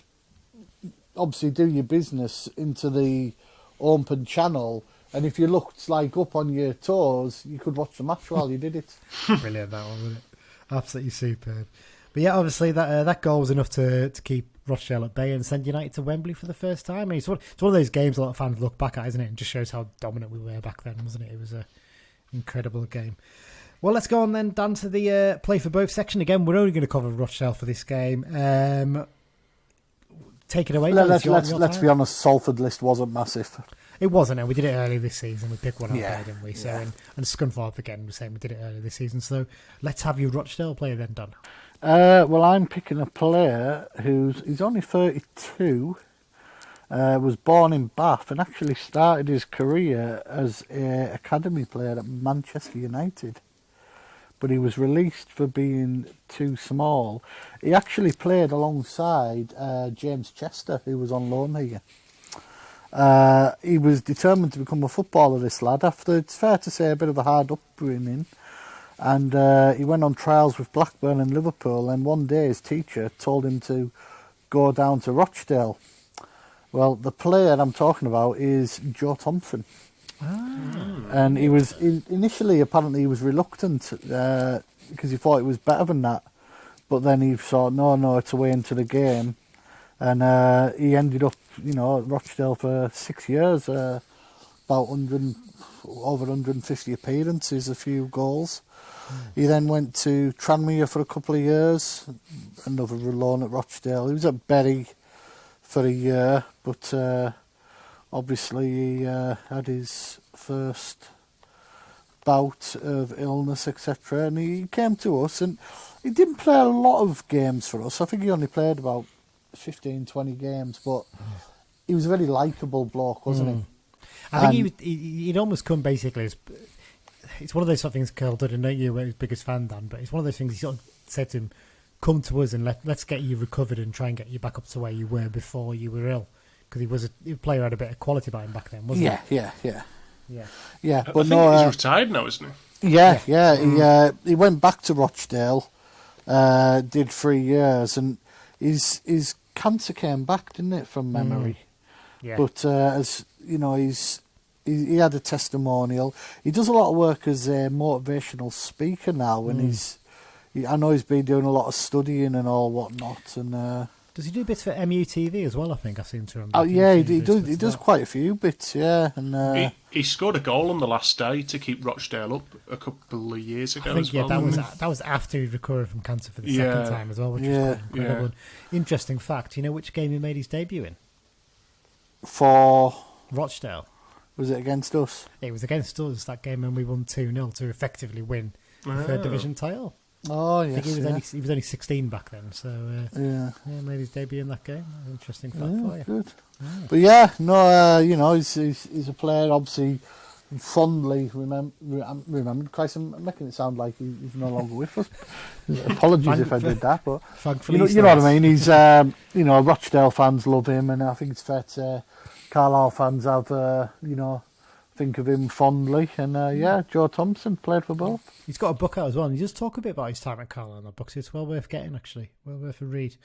obviously do your business into the open channel, and if you looked like up on your toes, you could watch the match while you did it. Brilliant, that one, wasn't it? Absolutely superb. But yeah, obviously that goal was enough to keep Rochdale at bay and send United to Wembley for the first time. I mean, it's one of those games a lot of fans look back at, isn't it? And just shows how dominant we were back then, wasn't it? It was an incredible game. Well, let's go on then, Dan, to the play for both section. Again, we're only going to cover Rochdale for this game. Take it away. Let's be honest, Salford list wasn't massive. It wasn't, and we did it earlier this season. We picked one up there, didn't we? So, and Scunthorpe again, we're saying we did it earlier this season. So let's have your Rochdale player then, Dan. Well, I'm picking a player he's only 32, was born in Bath and actually started his career as an academy player at Manchester United. but he was released for being too small. He actually played alongside James Chester, who was on loan here. He was determined to become a footballer, this lad, after, it's fair to say, a bit of a hard upbringing. And he went on trials with Blackburn and Liverpool, and one day his teacher told him to go down to Rochdale. Well, the player I'm talking about is Joe Thompson. And initially, apparently, he was reluctant because he thought it was better than that. But then he thought, no, it's a way into the game. And he ended up, at Rochdale for 6 years, about over 150 appearances, a few goals. He then went to Tranmere for a couple of years, another loan at Rochdale. He was at Bury for a year, but obviously he had his first bout of illness, etc. And he came to us, and he didn't play a lot of games for us. I think he only played about 15, 20 games, but he was a very likeable bloke, wasn't he? I think he'd almost come basically as... It's one of those sort of things, Carl, I don't know you were his biggest fan, Dan, but it's one of those things he sort of said to him, come to us and let's get you recovered and try and get you back up to where you were before you were ill. Because he was a player who had a bit of quality about him back then, wasn't he? Yeah. But I think he's retired now, isn't he? Yeah. He went back to Rochdale, did 3 years, and his cancer came back, didn't it, from memory? Yeah. But as you know, he had a testimonial. He does a lot of work as a motivational speaker now, and I know he's been doing a lot of studying and all whatnot. And does he do bits for MUTV as well? I think I seem to remember. Oh yeah, he does. He does quite a few bits. Yeah, and he scored a goal on the last day to keep Rochdale up a couple of years ago. I think as well. that was after he recovered from cancer for the second time as well, which was quite incredible. Interesting fact. You know which game he made his debut in? For Rochdale. Was it against us? It was against us, that game, and we won 2-0 to effectively win the third division title. Oh, yes. I think he was only 16 back then, so made his debut in that game. Interesting fact for you. Good. Yeah. But he's a player, obviously, fondly remembered. Christ, I'm making it sound like he's no longer with us. Apologies if I did that, but thankfully, you know what I mean. He's, Rochdale fans love him, and I think it's fair to say Carlisle fans have, think of him fondly. And Joe Thompson played for both. He's got a book out as well, and he does talk a bit about his time at Carlisle in that book, so it's well worth getting, actually. Well worth a read.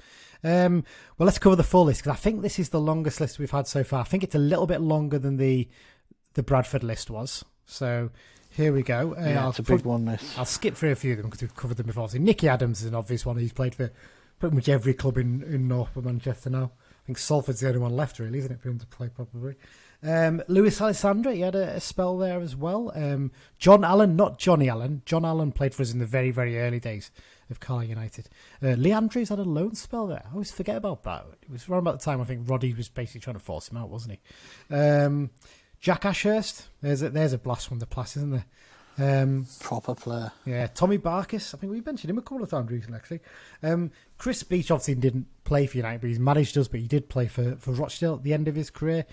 Well, let's cover the full list, because I think this is the longest list we've had so far. I think it's a little bit longer than the Bradford list was. So here we go. It's a big one, this. I'll skip through a few of them because we've covered them before. So Nicky Adams is an obvious one. He's played for pretty much every club in North of Manchester now. I think Salford's the only one left, really, isn't it, for him to play, probably. Lewis Alessandra, he had a spell there as well. John Allen, not Johnny Allen. John Allen played for us in the very, very early days of Carlisle United. Lee Andrews had a loan spell there. I always forget about that. It was around about the time I think Roddy was basically trying to force him out, wasn't he? Jack Ashurst, there's a blast from the Plas, isn't there? Proper player. Yeah, Tommy Barkis. I think we mentioned him a couple of times recently, actually. Chris Beach obviously didn't play for United, but he's managed us, but he did play for Rochdale at the end of his career.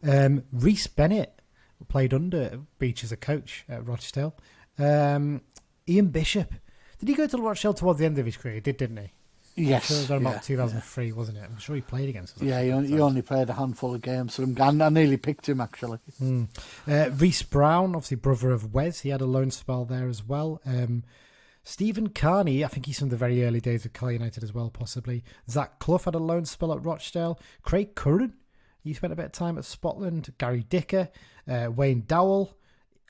Rhys Bennett played under Beach as a coach at Rochdale. Ian Bishop. Did he go to Rochdale towards the end of his career? He did, didn't he? Yes. It was around about 2003, wasn't it? I'm sure he played against us. Yeah, he only played a handful of games. So I nearly picked him, actually. Rhys Brown, obviously brother of Wes. He had a loan spell there as well. Stephen Carney, I think he's from the very early days of Carlisle United as well, possibly. Zach Clough had a loan spell at Rochdale. Craig Curran, he spent a bit of time at Scotland. Gary Dicker, Wayne Dowell.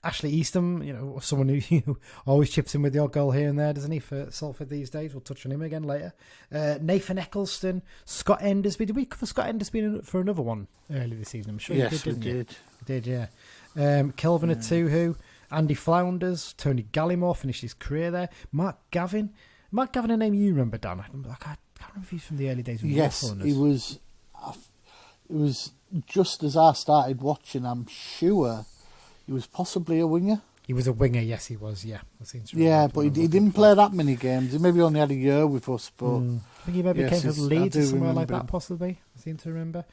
Ashley Eastham, someone who always chips in with the odd goal here and there, doesn't he, for Salford these days? We'll touch on him again later. Nathan Eccleston, Scott Endersby. Did we cover Scott Endersby for another one earlier this season? I'm sure you did, didn't you? Yes, we did. Yeah. Kelvin Atuhu, Andy Flounders, Tony Gallimore finished his career there. Mark Gavin, a name you remember, Dan? I can't remember if he's from the early days of Yes, he was. It was just as I started watching, I'm sure. He was possibly a winger. He was a winger, yes, he was, yeah. But he didn't play that many games. He maybe only had a year with us, but... I think he maybe came from Leeds or somewhere like that, possibly. I seem to remember.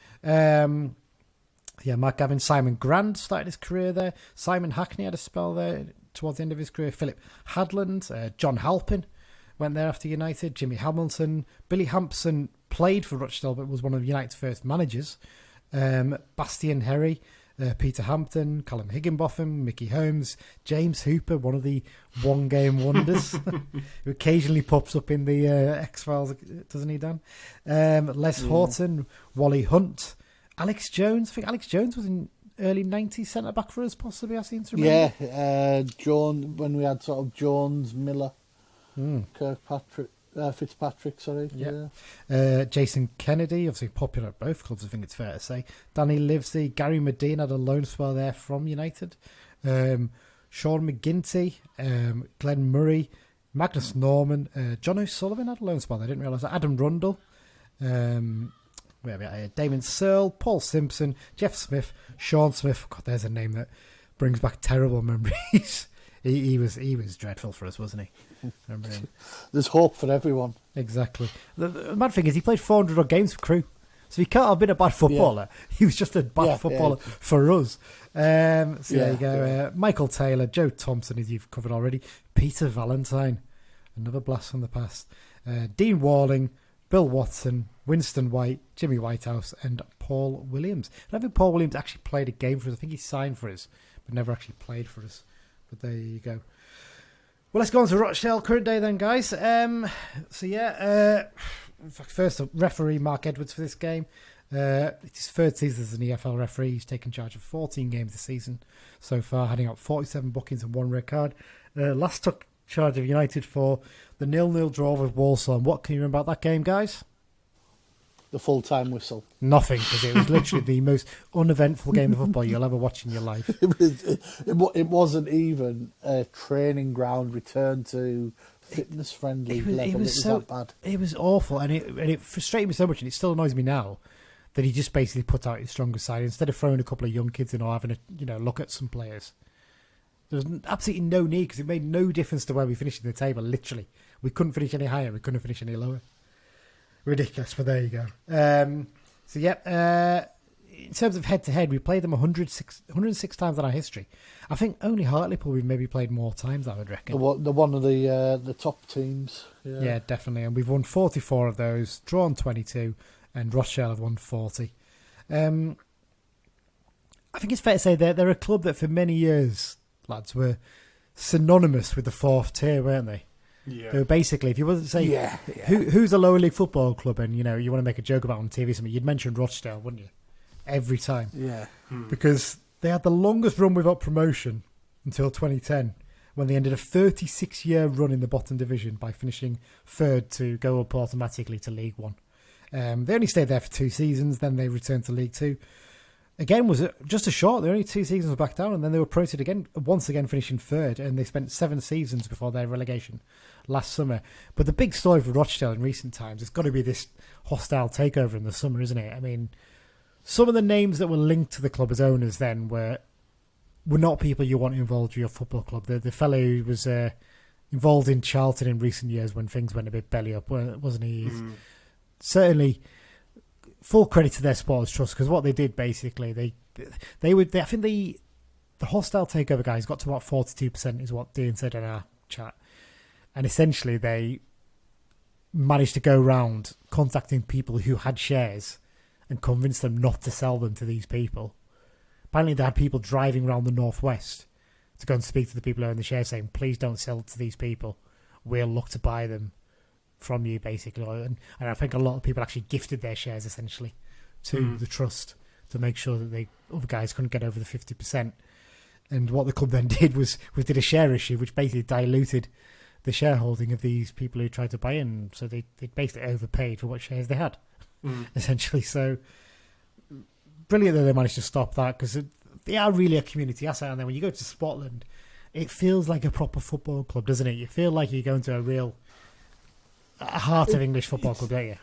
Mark Gavin. Simon Grant started his career there. Simon Hackney had a spell there. towards the end of his career. Philip Hadland, John Halpin went there after United. Jimmy Hamilton, Billy Hampson played for Rochdale but was one of United's first managers. Bastian Herry, Peter Hampton, Callum Higginbotham, Mickey Holmes, James Hooper, one of the one-game wonders, who occasionally pops up in the X-Files, doesn't he, Dan? Les Horton, Wally Hunt, Alex Jones. I think Alex Jones was in early 90s centre-back for us, possibly, I seem to remember. Yeah, when we had sort of Jones, Miller, Fitzpatrick, sorry. Yeah. Jason Kennedy, obviously popular at both clubs, I think it's fair to say. Danny Livesey, Gary Medina had a loan spell there from United. Sean McGinty, Glenn Murray, Magnus Norman, John O'Sullivan had a loan spell there, I didn't realise that. Adam Rundle, Damon Searle, Paul Simpson, Jeff Smith, Sean Smith. God, there's a name that brings back terrible memories. He was dreadful for us, wasn't he? Remember him? There's hope for everyone. Exactly. The mad thing is he played 400 odd games for Crewe, so he can't have been a bad footballer. Yeah. He was just a bad footballer for us. There you go. Yeah. Michael Taylor, Joe Thompson, as you've covered already, Peter Valentine, another blast from the past, Dean Walling, Bill Watson, Winston White, Jimmy Whitehouse, and Paul Williams. I don't think Paul Williams actually played a game for us. I think he signed for us, but never actually played for us. But there you go. Well, let's go on to Rochdale current day then, guys. First up, referee Mark Edwards for this game. It's his third season as an EFL referee. He's taken charge of 14 games this season so far, handing out 47 bookings and 1 red card. Last took charge of United for the 0-0 draw with Walsall. And what can you remember about that game, guys? The full-time whistle. Nothing, because it was literally the most uneventful game of football you'll ever watch in your life. It wasn't even a training ground return to fitness-friendly level. It was that bad. It was awful, and it frustrated me so much, and it still annoys me now, that he just basically put out his strongest side instead of throwing a couple of young kids in or having a look at some players. There was absolutely no need, because it made no difference to where we finished in the table. Literally, we couldn't finish any higher, we couldn't finish any lower. Ridiculous, but there you go. In terms of head-to-head, we played them 106 times in our history. I think only Hartlepool we've maybe played more times, I would reckon. They're one of the top teams. Yeah, definitely. And we've won 44 of those, drawn 22, and Rochdale have won 40. I think it's fair to say they're a club that for many years, lads, were synonymous with the fourth tier, weren't they? Yeah. They were basically, if you wasn't saying who's a lower league football club, and you want to make a joke about on TV or something, you'd mention Rochdale, wouldn't you? Every time. Yeah. Because they had the longest run without promotion until 2010, when they ended a 36-year run in the bottom division by finishing third to go up automatically to League One. They only stayed there for 2 seasons, then they returned to League Two. Again, was just a short. They're only 2 seasons back down, and then they were promoted again, once again finishing third, and they spent 7 seasons before their relegation last summer. But the big story for Rochdale in recent times has got to be this hostile takeover in the summer, isn't it? I mean, some of the names that were linked to the club as owners then were not people you want involved with your football club. The fellow who was involved in Charlton in recent years when things went a bit belly up, wasn't he? Certainly full credit to their supporters trust, because what they did basically, I think the hostile takeover guys got to about 42% is what Dean said in our chat, and essentially they managed to go round contacting people who had shares and convince them not to sell them to these people. Apparently they had people driving around the northwest to go and speak to the people who own the shares, saying please don't sell to these people, we'll look to buy them from you, basically. And I think a lot of people actually gifted their shares essentially to the trust to make sure that the other guys couldn't get over the 50%. And what the club then did was we did a share issue, which basically diluted the shareholding of these people who tried to buy in. So they basically overpaid for what shares they had, essentially. So brilliant that they managed to stop that, because they are really a community asset. And then when you go to Scotland, it feels like a proper football club, doesn't it? You feel like you're going to a real heart of English football club, don't you?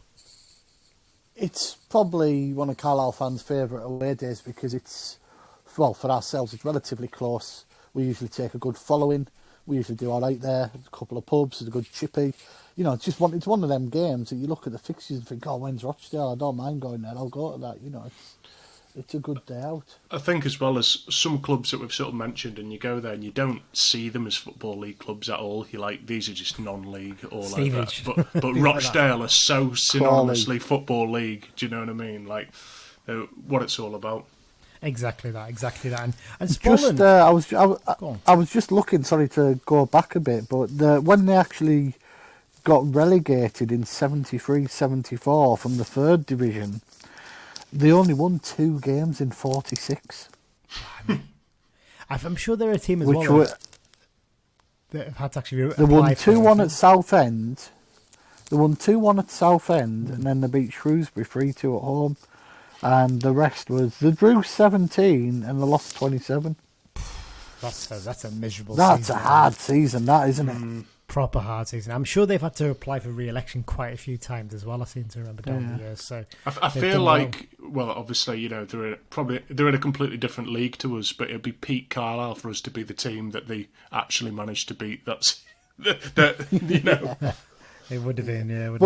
It's probably one of Carlisle fans' favourite away days, because it's, well, for ourselves, it's relatively close. We usually take a good following. We usually do all right there. A couple of pubs, a good chippy. It's one of them games that you look at the fixtures and think, oh, when's Rochdale? I don't mind going there. I'll go to that. It's a good day out. I think as well as some clubs that we've sort of mentioned, and you go there and you don't see them as Football League clubs at all. You're like, these are just non-league or like that. But Rochdale are so synonymously Football League. Do you know what I mean? Like, what it's all about. Exactly that. And Scotland. I was just looking. Sorry to go back a bit, but when they actually got relegated in 73-74 from the 3rd division, they only won 2 games in 46. I'm sure they're a team as that have had to actually. They won 2-1 at Southend. And then they beat Shrewsbury 3-2 at home. And the rest was they drew 17 and they lost 27. That's a miserable. That's season, a hard season, that isn't it? Proper hard season. I'm sure they've had to apply for re-election quite a few times as well. I seem to remember down the years. So I feel like, well, obviously, you know, they're in a completely different league to us, but it'd be Pete Carlisle for us to be the team that they actually managed to beat. That's you know. It would have been, yeah.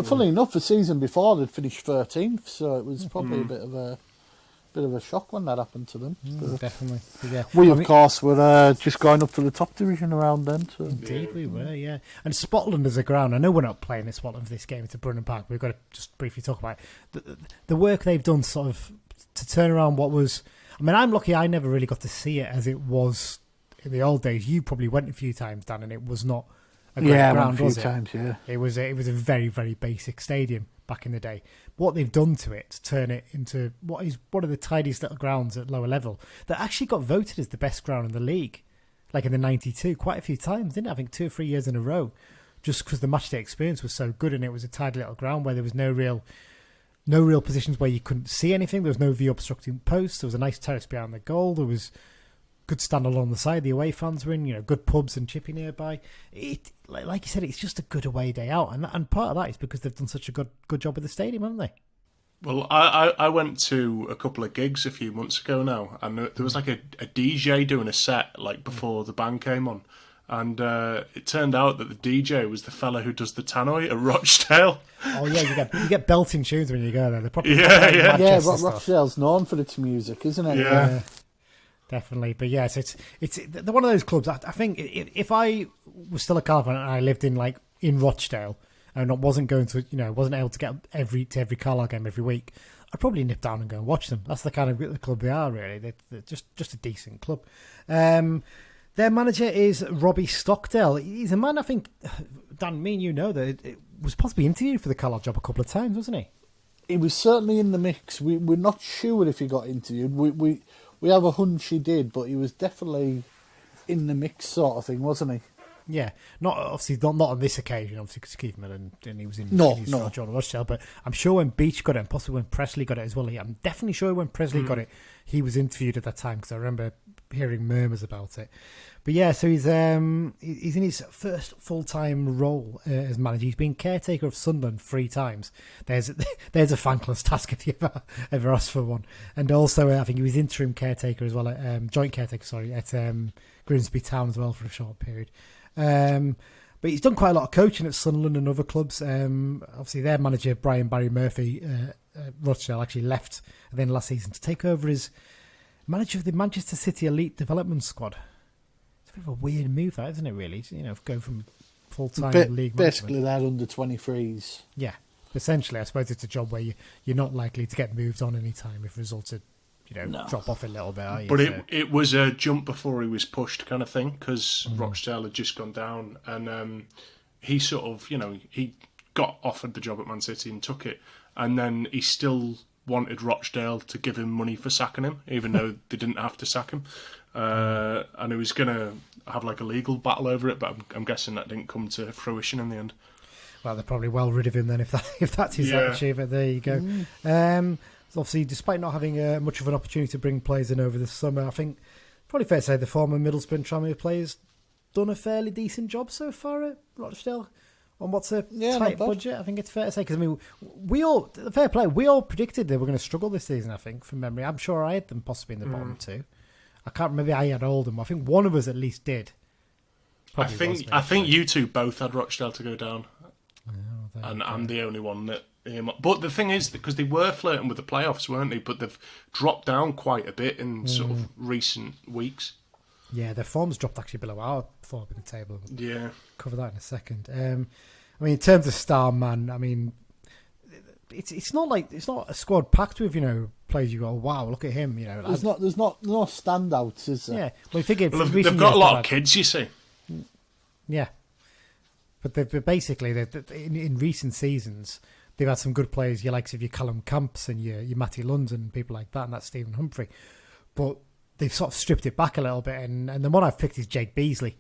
Funnily enough, the season before they'd finished 13th, so it was probably a bit of a shock when that happened to them. Definitely. Yeah. Of course, were just going up to the top division around then. So. Indeed, we were, yeah. And Scotland as a ground, I know we're not playing at Scotland for this game, it's at Brunton Park. We've got to just briefly talk about the work they've done sort of to turn around what was... I mean, I'm lucky I never really got to see it as it was in the old days. You probably went a few times, Dan, and it was not... ground, a few times, yeah. It was a very, very basic stadium back in the day. What they've done to it to turn it into what is one of the tidiest little grounds at lower level that actually got voted as the best ground in the league, like in the 92, quite a few times, didn't it? I think 2 or 3 years in a row, just because the matchday experience was so good and it was a tidy little ground where there was no real positions where you couldn't see anything. There was no view obstructing posts. There was a nice terrace behind the goal. There was good stand along the side. The away fans were in, you know, good pubs and chippy nearby. It, like you said, it's just a good away day out, and part of that is because they've done such a good job with the stadium, haven't they? Well, I went to a couple of gigs a few months ago now, and there was like a DJ doing a set like before the band came on, and it turned out that the DJ was the fella who does the tannoy at Rochdale. Oh yeah, you get belting tunes when you go there. They're probably Rochdale's known for its music, isn't it? Yeah. Definitely, but yes, it's they're one of those clubs. I think if I was still a Carl and I lived in Rochdale and wasn't able to get every Carlisle game every week, I'd probably nip down and go and watch them. That's the kind of club they are, really. They're just a decent club. Their manager is Robbie Stockdale. He's a man, I think, Dan, me and you know that it was possibly interviewed for the Carlisle job a couple of times, wasn't he? He was certainly in the mix. We're not sure if he got interviewed. We have a hunch he did, but he was definitely in the mix sort of thing, wasn't he? Yeah, not on this occasion, obviously, because Keith Miller and he was in John Rochdale, but I'm sure when Beach got it, and possibly when Presley got it as well, I'm definitely sure when Presley got it, he was interviewed at that time, because I remember hearing murmurs about it. But yeah, so he's in his first full-time role as manager. He's been caretaker of Sunderland 3 times. There's a thankless task if you ever asked for one. And also, I think he was interim caretaker as well, joint caretaker, at Grimsby Town as well for a short period. But he's done quite a lot of coaching at Sunderland and other clubs. Obviously, their manager, Barry Murphy, Rochdale, actually left at the end of last season to take over as manager of the Manchester City Elite Development Squad. It's a bit of a weird move, that, isn't it, really? Go from full-time league basically management. They're under 23s. Yeah. Essentially, I suppose it's a job where you're not likely to get moved on any time if results are, drop off a little bit, are you? But it was a jump before he was pushed kind of thing, because Rochdale had just gone down, and he sort of, he got offered the job at Man City and took it, and then he still wanted Rochdale to give him money for sacking him, even though they didn't have to sack him. And he was going to have like a legal battle over it, but I'm guessing that didn't come to fruition in the end. Well, they're probably well rid of him then if that's his attitude, but there you go. So obviously, despite not having much of an opportunity to bring players in over the summer, I think probably fair to say the former Middlesbrough and Tranmere players done a fairly decent job so far at Rochdale on what's a tight budget. I think it's fair to say, because we all predicted they were going to struggle this season. I think from memory, I'm sure I had them possibly in the bottom 2. I can't remember. I had Oldham. I think one of us at least did. I think you two both had Rochdale to go down, and I'm the only one that But the thing is, because they were flirting with the playoffs, weren't they? But they've dropped down quite a bit in sort of recent weeks. Yeah, their form's dropped actually below our form in the table. Yeah. Cover that in a second. I mean, in terms of star man, I mean, it's not a squad packed with, players you go, wow, look at him, There's not no standouts, is there? Yeah. Well, they've got a lot of kids, you see. Yeah. But they've basically, in recent seasons, they've had some good players, your likes of your Callum Camps and your Matty London, people like that, and that's Stephen Humphrey. But they've sort of stripped it back a little bit, and the one I've picked is Jake Beasley,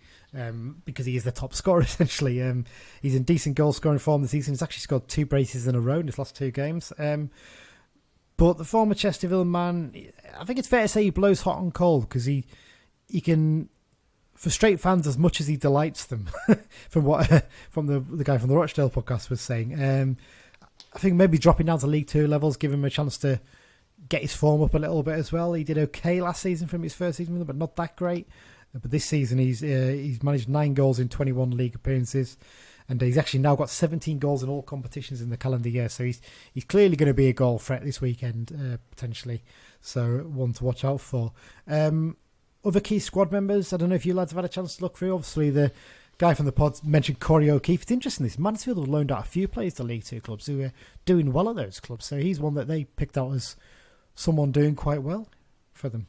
because he is the top scorer, essentially. He's in decent goal scoring form this season. He's actually scored 2 braces in a row in his last 2 games. But the former Chesterfield man, I think it's fair to say he blows hot and cold, because he can frustrate fans as much as he delights them, from the guy from the Rochdale podcast was saying. I think maybe dropping down to League 2 levels, give him a chance to get his form up a little bit as well. He did okay last season from his first season with them, but not that great. But this season he's managed 9 goals in 21 league appearances, and he's actually now got 17 goals in all competitions in the calendar year. So he's clearly going to be a goal threat this weekend, potentially. So one to watch out for. Other key squad members, I don't know if you lads have had a chance to look through. Obviously, the guy from the pod mentioned Corey O'Keefe. It's interesting, this Mansfield have loaned out a few players to League 2 clubs who are doing well at those clubs. So he's one that they picked out as someone doing quite well for them.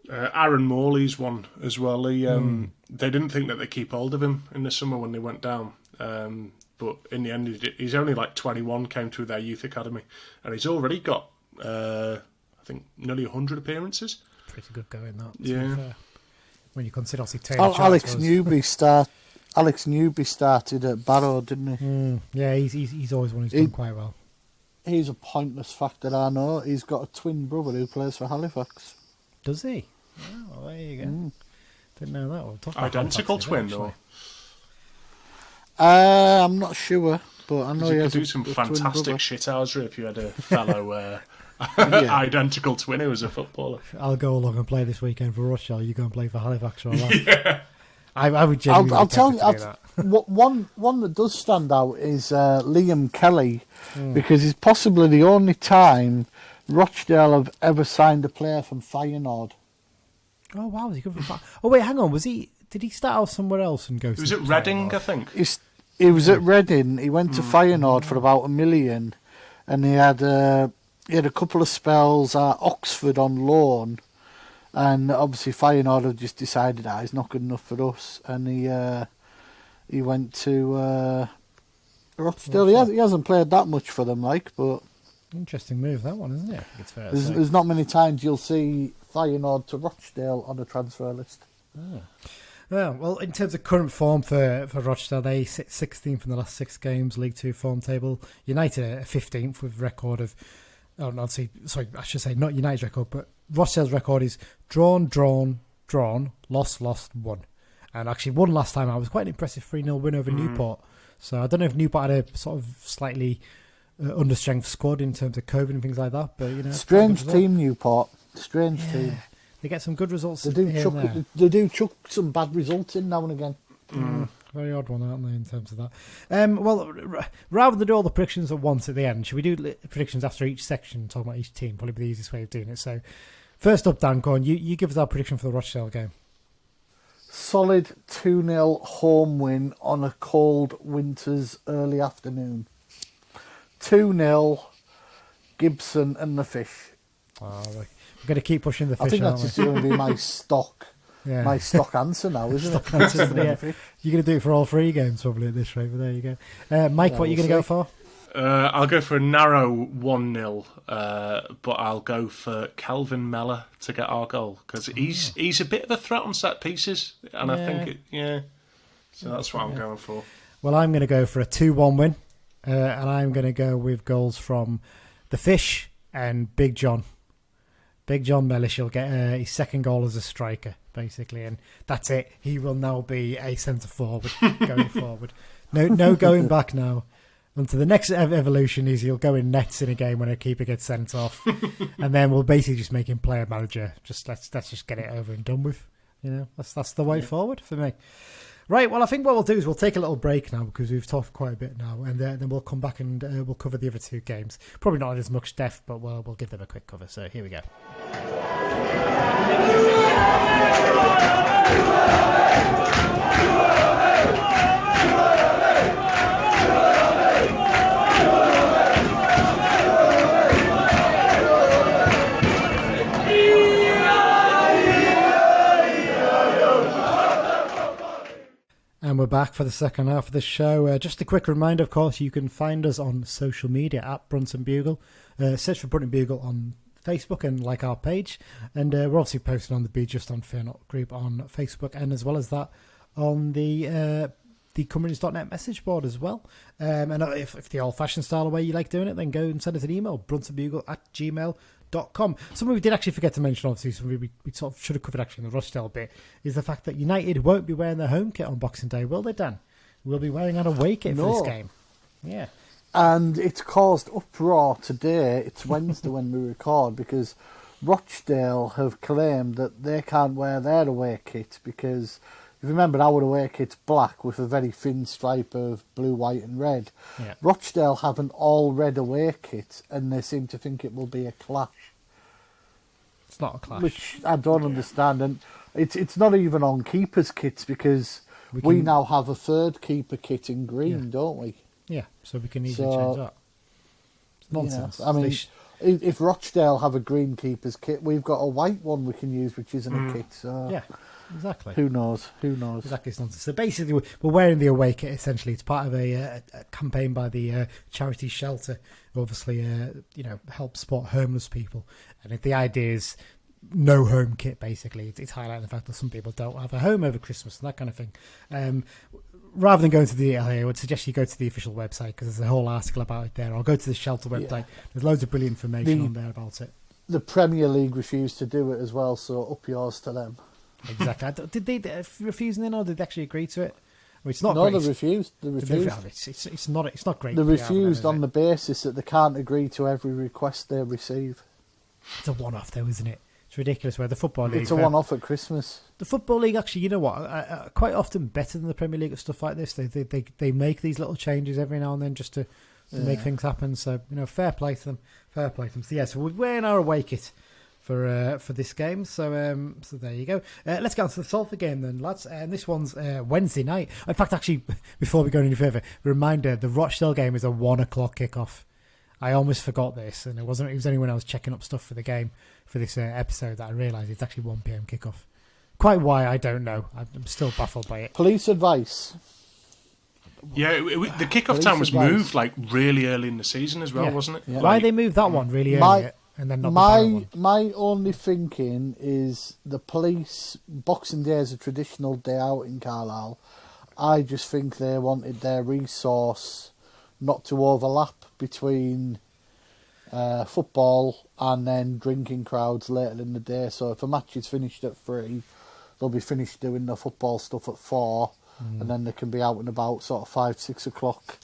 Aaron Morley's one as well. They didn't think that they'd keep hold of him in the summer when they went down. But in the end, he's only like 21, came through their youth academy. And he's already got, I think, nearly 100 appearances. Pretty good going, that. Yeah. When you consider, obviously, Taylor Alex Newby started at Barrow, didn't he? Yeah, he's always one who's done quite well. He's a pointless fact that I know. He's got a twin brother who plays for Halifax. Does he? Oh, well, there you go. Didn't know that. We'll talk about identical twin, though? I'm not sure, but I know you he could has do some fantastic shithousery if you had a fellow identical twin who was a footballer. I'll go along and play this weekend for Rochdale. You go and play for Halifax or yeah. I would genuinely I'll tell you, that. one that does stand out is Liam Kelly, because it's possibly the only time Rochdale have ever signed a player from Feyenoord. Oh wow, was he good from Feyenoord? Oh wait, hang on, did he start out somewhere else and go? Was it Reading? I think he was at Reading. He went to Feyenoord for about $1 million, and he had a couple of spells at Oxford on loan. And obviously Feyenoord have just decided he's not good enough for us, and he went to Rochdale. He hasn't played that much for them, but interesting move that one, isn't it? It's fair. There's not many times you'll see Feyenoord to Rochdale on a transfer list. Oh. Yeah, well, in terms of current form for Rochdale, they sit 16th in the last 6 games, League 2 form table. United are 15th with a record of, I should say not United's record, but Rochdale's record is drawn, lost, won. And actually won last time out. It was quite an impressive 3-0 win over Newport. So I don't know if Newport had a sort of slightly understrength squad in terms of COVID and things like that. But strange team, Newport. Strange team. They get some good results. They do chuck some bad results in now and again. Very odd one, aren't they, in terms of that? Well, rather than do all the predictions at once at the end, should we do predictions after each section, talking about each team? Probably be the easiest way of doing it. So, first up, Dan, go on. You give us our prediction for the Rochdale game. Solid 2-0 home win on a cold winter's early afternoon. 2-0, Gibson and the Fish. Oh, we're going to keep pushing the Fish. I think that's just going to be my stock. Yeah. My stock answer now, isn't it? You're going to do it for all 3 games probably at this rate, but there you go. Mike, what are you going to go for? I'll go for a narrow 1-0, but I'll go for Calvin Mellor to get our goal, because he's a bit of a threat on set pieces, and I think so that's what I'm going for. Well, I'm going to go for a 2-1 win, and I'm going to go with goals from the Fish and Big John. Big John Mellish will get his second goal as a striker, basically, and that's it. He will now be a centre forward going forward. No going back now. And to the next evolution is he'll go in nets in a game when a keeper gets sent off, and then we'll basically just make him player manager. Just let's just get it over and done with. That's the way forward for me. Right, well, I think what we'll do is we'll take a little break now because we've talked quite a bit now, and then we'll come back and we'll cover the other two games. Probably not in as much depth, but we'll give them a quick cover. So here we go. And we're back for the second half of the show. Just a quick reminder, of course, you can find us on social media at Brunton Bugle. Search for Brunton Bugle on Facebook and like our page. And we're obviously posting on the Be Just on Fair Not group on Facebook, and as well as that on the Cummins.net message board as well. And if the old-fashioned style way you like doing it, then go and send us an email, bruntonbugle@gmail.com. Something we did actually forget to mention, obviously, something we sort of should have covered actually in the Rochdale bit, is the fact that United won't be wearing their home kit on Boxing Day, will they, Dan? We'll be wearing an away kit for this game. Yeah. And it's caused uproar today. It's Wednesday when we record, because Rochdale have claimed that they can't wear their away kit because, if you remember, our away kit's black with a very thin stripe of blue, white and red. Yeah. Rochdale have an all-red away kit, and they seem to think it will be a clash. It's not a clash. Which I don't understand. And it's not even on keepers' kits, because we now have a third keeper kit in green, don't we? Yeah, so we can easily change that. It's nonsense. I mean, if Rochdale have a green keeper's kit, we've got a white one we can use, which isn't a kit. So yeah, exactly. Who knows? Exactly, it's nonsense. So basically, we're wearing the away kit, essentially. It's part of a campaign by the charity Shelter, who obviously help support homeless people. And the idea is no home kit, basically. It's highlighting the fact that some people don't have a home over Christmas and that kind of thing. Rather than going to the I would suggest you go to the official website, because there's a whole article about it there. Or go to the Shelter website. Yeah. There's loads of brilliant information on there about it. The Premier League refused to do it as well, so up yours to them. Exactly. Did they refuse then, or did they actually agree to it? Well, it's not. No, great. They refused. It's not great. They refused on the basis that they can't agree to every request they receive. It's a one-off, though, isn't it? It's ridiculous. Where the Football League, it's a one-off at Christmas. The Football League, actually, you know what? Quite often better than the Premier League at stuff like this. They make these little changes every now and then just to make things happen. So fair play to them. Fair play to them. So yeah, so we're wearing our away kit for this game. So there you go. Let's get on to the Salford game then, lads. And this one's Wednesday night. In fact, actually, before we go any further, reminder: the Rochdale game is a 1:00 kickoff. I almost forgot this, and it was only when I was checking up stuff for the game for this episode that I realised it's actually 1 p.m. kickoff. Quite why, I don't know. I'm still baffled by it. Police advice. Yeah, the kickoff time was moved like really early in the season as well, wasn't it? Yeah. Why they moved that one really early and then not my only thinking is the police. Boxing Day is a traditional day out in Carlisle. I just think they wanted their resource not to overlap between football and then drinking crowds later in the day. So if a match is finished at 3, they'll be finished doing the football stuff at 4, and then they can be out and about sort of 5, 6 o'clock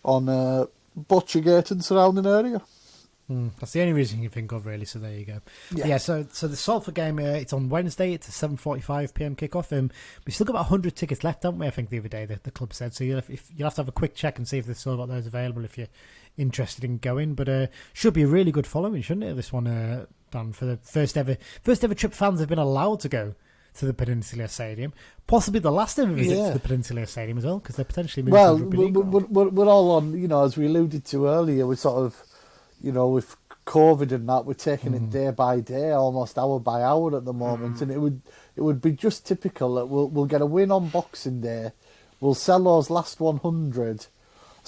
on Butchergate and surrounding area. That's the only reason you can think of, really. So there you go. Yeah. So the Salford game, it's on Wednesday. It's a 7:45 p.m. kickoff. We've still got about 100 tickets left, haven't we? I think the other day the club said. So you'll have to have a quick check and see if they've still got those available if you're interested in going. But should be a really good following, shouldn't it? This one, Dan, for the first ever trip fans have been allowed to go to the Peninsula Stadium. Possibly the last ever visit to the Peninsula Stadium as well, because they're potentially moving to Rugby League. We're all on, as we alluded to earlier, we're sort of, with COVID and that, we're taking it day by day, almost hour by hour at the moment, and it would be just typical that we'll get a win on Boxing Day, we'll sell those last 100,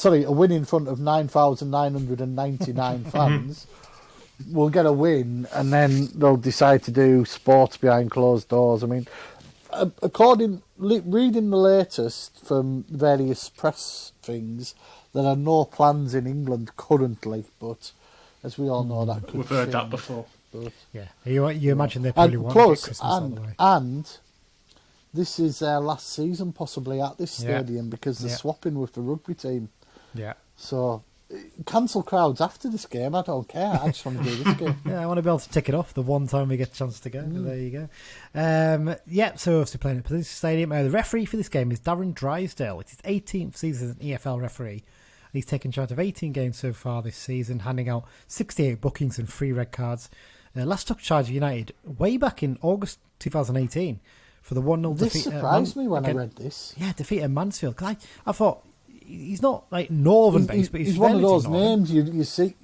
a win in front of 9,999 fans, we'll get a win, and then they'll decide to do sports behind closed doors. I mean, reading the latest from various press things, there are no plans in England currently, but as we all know, that could we've heard change. that before. But, yeah, you imagine they probably want Christmas all the way. And this is their last season possibly at this stadium because they're swapping with the rugby team. Yeah. So cancel crowds after this game. I don't care. I just want to do this game. Yeah, I want to be able to tick it off the one time we get a chance to go. There you go. So obviously playing at Police Stadium. The referee for this game is Darren Drysdale. It's his 18th season as an EFL referee. He's taken charge of 18 games so far this season, handing out 68 bookings and 3 red cards. Last took charge of United way back in August 2018 for the 1-0 defeat. This surprised me when I read this. Yeah, defeat at Mansfield. Cause I thought he's not like Northern based, but he's one of those names you see.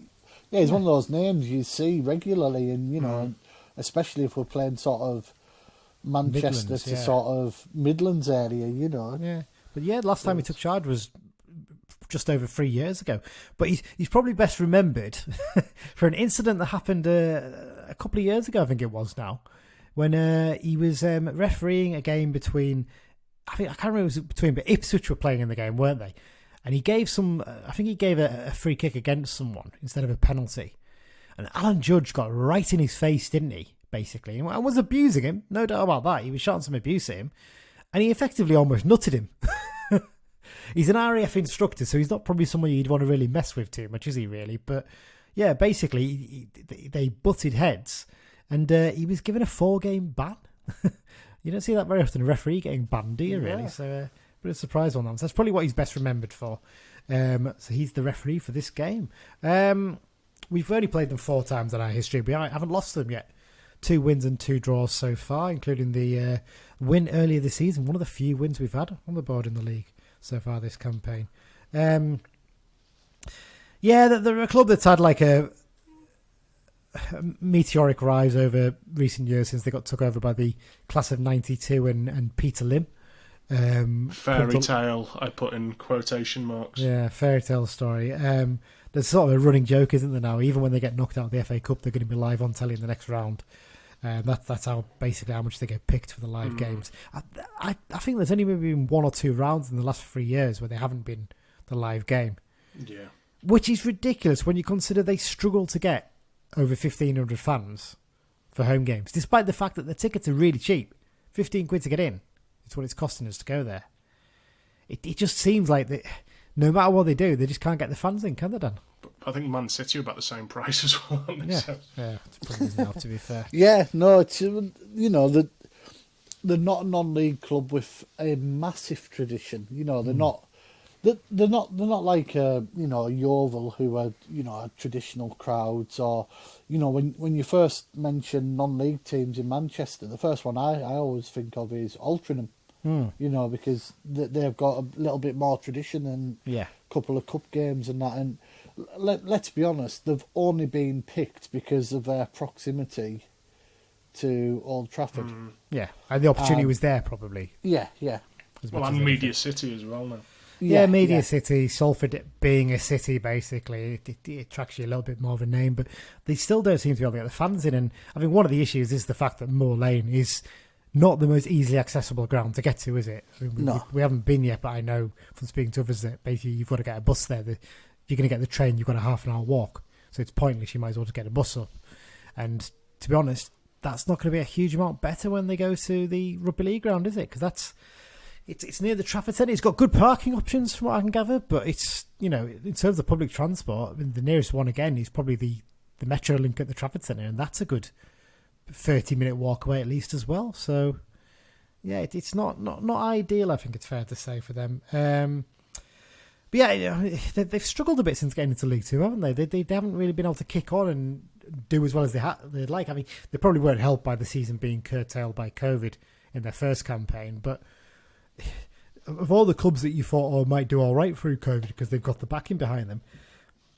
Yeah, he's one of those names you see regularly, and you know, especially if we're playing sort of Manchester Midlands, to sort of Midlands area, you know. Yeah, but last time he took charge was just over 3 years ago. But he's probably best remembered for an incident that happened a couple of years ago, I think it was now, when he was refereeing a game between, I can't remember who it was between, but Ipswich were playing in the game, weren't they? And he gave I think he gave a free kick against someone instead of a penalty. And Alan Judge got right in his face, didn't he, basically? And was abusing him, no doubt about that. He was shouting some abuse at him. And he effectively almost nutted him. He's an RAF instructor, so he's not probably someone you'd want to really mess with too much, is he really? But yeah, basically, they butted heads. And he was given a 4-game ban. You don't see that very often, a referee getting banned, do you, really? So, but a surprise on that. So that's probably what he's best remembered for. So he's the referee for this game. We've only played them 4 times in our history, but I haven't lost them yet. 2 wins and 2 draws so far, including the win earlier this season. One of the few wins we've had on the board in the league so far this campaign. They're a club that's had like a meteoric rise over recent years since they got took over by the class of 92 and Peter Lim. Fairy tale, I put in quotation marks. Yeah, fairy tale story. There's sort of a running joke, isn't there now? Even when they get knocked out of the FA Cup, they're going to be live on telly in the next round. That's how much they get picked for the live games. I think there's only maybe been 1 or 2 rounds in the last 3 years where they haven't been the live game. Yeah, which is ridiculous when you consider they struggle to get over 1,500 fans for home games, despite the fact that the tickets are really cheap. 15 quid to get in. It's what it's costing us to go there. It just seems like that no matter what they do, they just can't get the fans in, can they, Dan? I think Man City are about the same price as well. Yeah, it's probably now, to be fair. Yeah, no, it's, you know, they're not a non-league club with a massive tradition. You know, they're not. They're not like Yeovil, who are are traditional crowds, or when you first mention non-league teams in Manchester, the first one I always think of is Altrincham. Because they've got a little bit more tradition and a couple of cup games and that. And let's be honest, they've only been picked because of their proximity to Old Trafford. Yeah, and the opportunity was there probably. Yeah. Well, and Media City as well now. Yeah, Media City, Salford being a city, basically, it attracts you a little bit more of a name, but they still don't seem to be able to get the fans in. And I think one of the issues is the fact that Moor Lane is not the most easily accessible ground to get to, is it? We haven't been yet, but I know from speaking to others that basically you've got to get a bus there. If you're going to get the train, you've got a half an hour walk. So it's pointless. You might as well just get a bus up. And to be honest, that's not going to be a huge amount better when they go to the rugby league ground, is it? Because it's near the Trafford Centre. It's got good parking options from what I can gather, but it's, in terms of public transport, the nearest one again is probably the Metro link at the Trafford Centre, and that's a good 30-minute walk away at least as well. So, yeah, it's not ideal, I think it's fair to say, for them. But yeah, they've struggled a bit since getting into League Two, haven't they? They haven't really been able to kick on and do as well as they'd like. I mean, they probably weren't helped by the season being curtailed by COVID in their first campaign, but of all the clubs that you thought might do all right through COVID because they've got the backing behind them,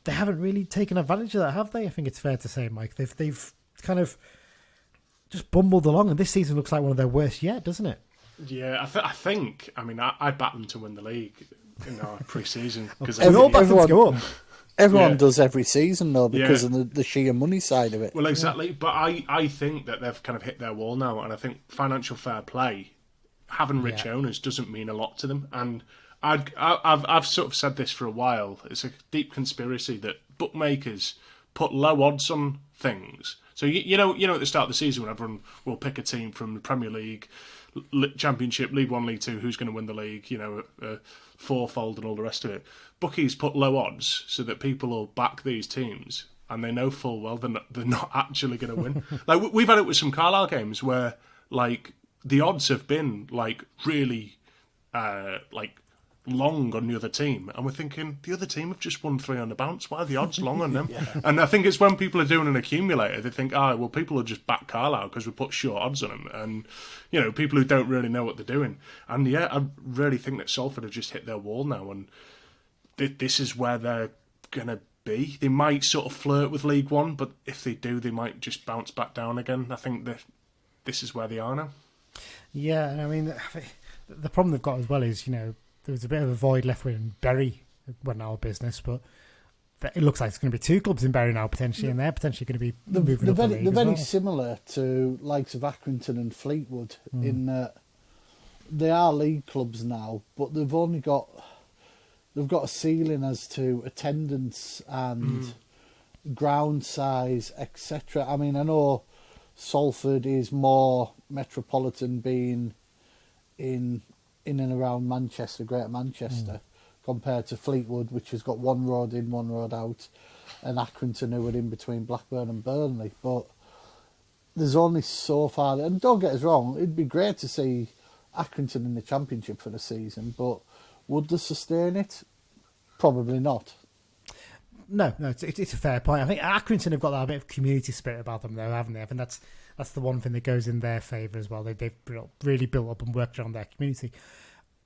they haven't really taken advantage of that, have they? I think it's fair to say, Mike. They've kind of just bumbled along, and this season looks like one of their worst yet, doesn't it? Yeah, I think. I mean, I backed them to win the league in our pre-season because we all backed them to go up. Everyone does every season though because of the sheer money side of it. Well, exactly. But I think that they've kind of hit their wall now, and I think financial fair play, having rich owners, doesn't mean a lot to them. And I've sort of said this for a while. It's a deep conspiracy that bookmakers put low odds on things So you know at the start of the season when everyone will pick a team from the Premier League, Championship, League One, League Two, who's going to win the league, fourfold and all the rest of it. Bookies put low odds so that people will back these teams, and they know full well they're not actually going to win. Like we've had it with some Carlisle games where like the odds have been like really long on the other team, and we're thinking the other team have just won 3 on the bounce. Why are the odds long on them? Yeah. And I think it's when people are doing an accumulator, they think, well, people will just back Carlisle because we put short odds on them, and people who don't really know what they're doing. And yeah, I really think that Salford have just hit their wall now, and this is where they're gonna be. They might sort of flirt with League One, but if they do, they might just bounce back down again. I think that this is where they are now. Yeah, and I mean, the problem they've got as well is, there was a bit of a void left when Bury went out of business, but it looks like it's going to be 2 clubs in Bury now potentially, and they're potentially going to be moving up the league. They're very similar to likes of Accrington and Fleetwood in that they are league clubs now, but they've got a ceiling as to attendance and ground size, etc. I mean, I know Salford is more metropolitan, being in and around Manchester, Greater Manchester, compared to Fleetwood, which has got one road in, one road out, and Accrington, who are in between Blackburn and Burnley. But there's only so far, and don't get us wrong, it'd be great to see Accrington in the Championship for the season, but would they sustain it? Probably not. No, it's a fair point. I think Accrington have got that bit of community spirit about them, though, haven't they? I think that's the one thing that goes in their favour as well. They've really built up and worked around their community.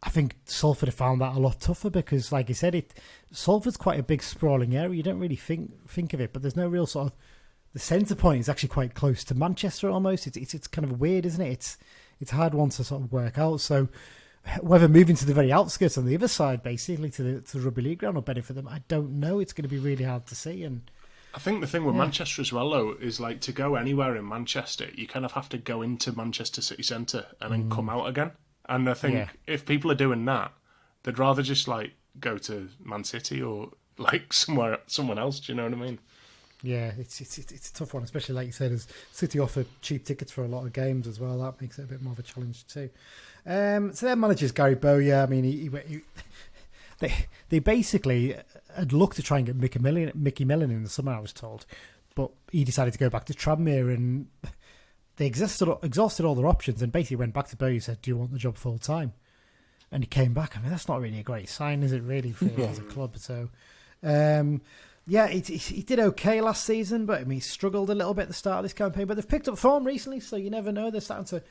I think Salford have found that a lot tougher because, like you said, Salford's quite a big sprawling area. You don't really think of it, but there's no real sort of... The centre point is actually quite close to Manchester almost. It's kind of weird, isn't it? It's a hard one to sort of work out. So whether moving to the very outskirts on the other side, basically, to the rugby league ground will benefit them, I don't know. It's going to be really hard to see. And I think the thing with Manchester as well, though, is like to go anywhere in Manchester, you kind of have to go into Manchester city centre and then come out again. And I think if people are doing that, they'd rather just like go to Man City or like someone else. Do you know what I mean? Yeah, it's a tough one, especially like you said, as City offer cheap tickets for a lot of games as well. That makes it a bit more of a challenge too. So their manager's Gary Bowyer. I mean, they basically had looked to try and get Mickey Mellon in the summer, I was told, but he decided to go back to Tranmere, and they exhausted all their options and basically went back to Bowyer and said, "Do you want the job full time?" And he came back. I mean, that's not really a great sign, is it? Really, for as a club. So. Yeah, he did okay last season, but I mean, he struggled a little bit at the start of this campaign. But they've picked up form recently, so you never know. They're starting to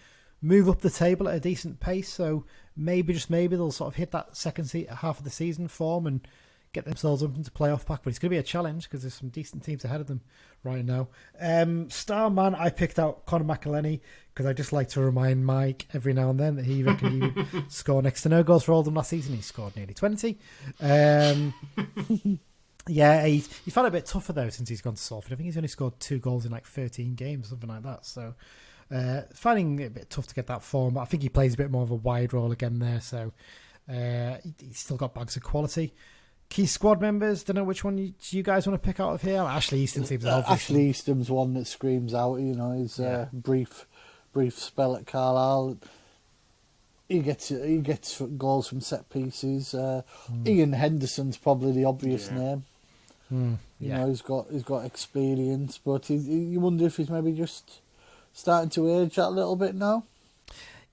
move up the table at a decent pace. So maybe, just maybe, they'll sort of hit that second half of the season form and get themselves up into playoff pack. But it's going to be a challenge because there's some decent teams ahead of them right now. Star man, I picked out Conor McElhenney because I just like to remind Mike every now and then that he reckoned he would score next to no goals for Oldham last season. He scored nearly 20. Yeah, he's found it a bit tougher, though, since he's gone to Salford. I think he's only scored 2 goals in like 13 games, something like that. So finding it a bit tough to get that form. But I think he plays a bit more of a wide role again there. So he's still got bags of quality. Key squad members, don't know which one you guys want to pick out of here. Ashley Easton seems obvious. Ashley Easton's one that screams out, his brief spell at Carlisle. He gets goals from set pieces. Ian Henderson's probably the obvious name. He's got experience, but you wonder if he's maybe just starting to age that a little bit now.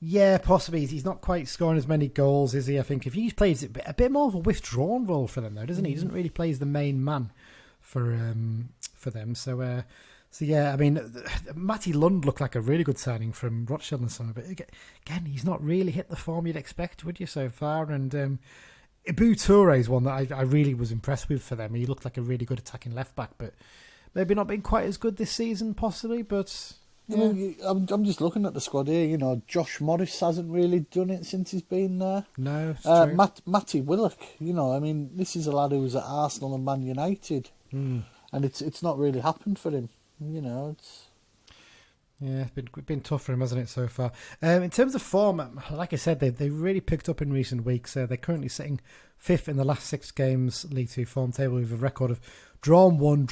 Yeah, possibly. He's not quite scoring as many goals, is he? I think if he plays a bit more of a withdrawn role for them, though, doesn't he? He doesn't really play as the main man for them. So yeah, I mean, Matty Lund looked like a really good signing from Rochdale and summer, but again, he's not really hit the form you'd expect, would you, so far? And Ibu Toure is one that I really was impressed with for them. He looked like a really good attacking left back, but maybe not been quite as good this season, possibly. But yeah. I'm just looking at the squad here. Josh Morris hasn't really done it since he's been there. No, it's true. Matty Willock. This is a lad who was at Arsenal and Man United, and it's not really happened for him. It's been tough for him, hasn't it, so far? In terms of form, like I said, they really picked up in recent weeks. They're currently sitting 5th in the last 6 games League 2 form table with a record of drawn 1,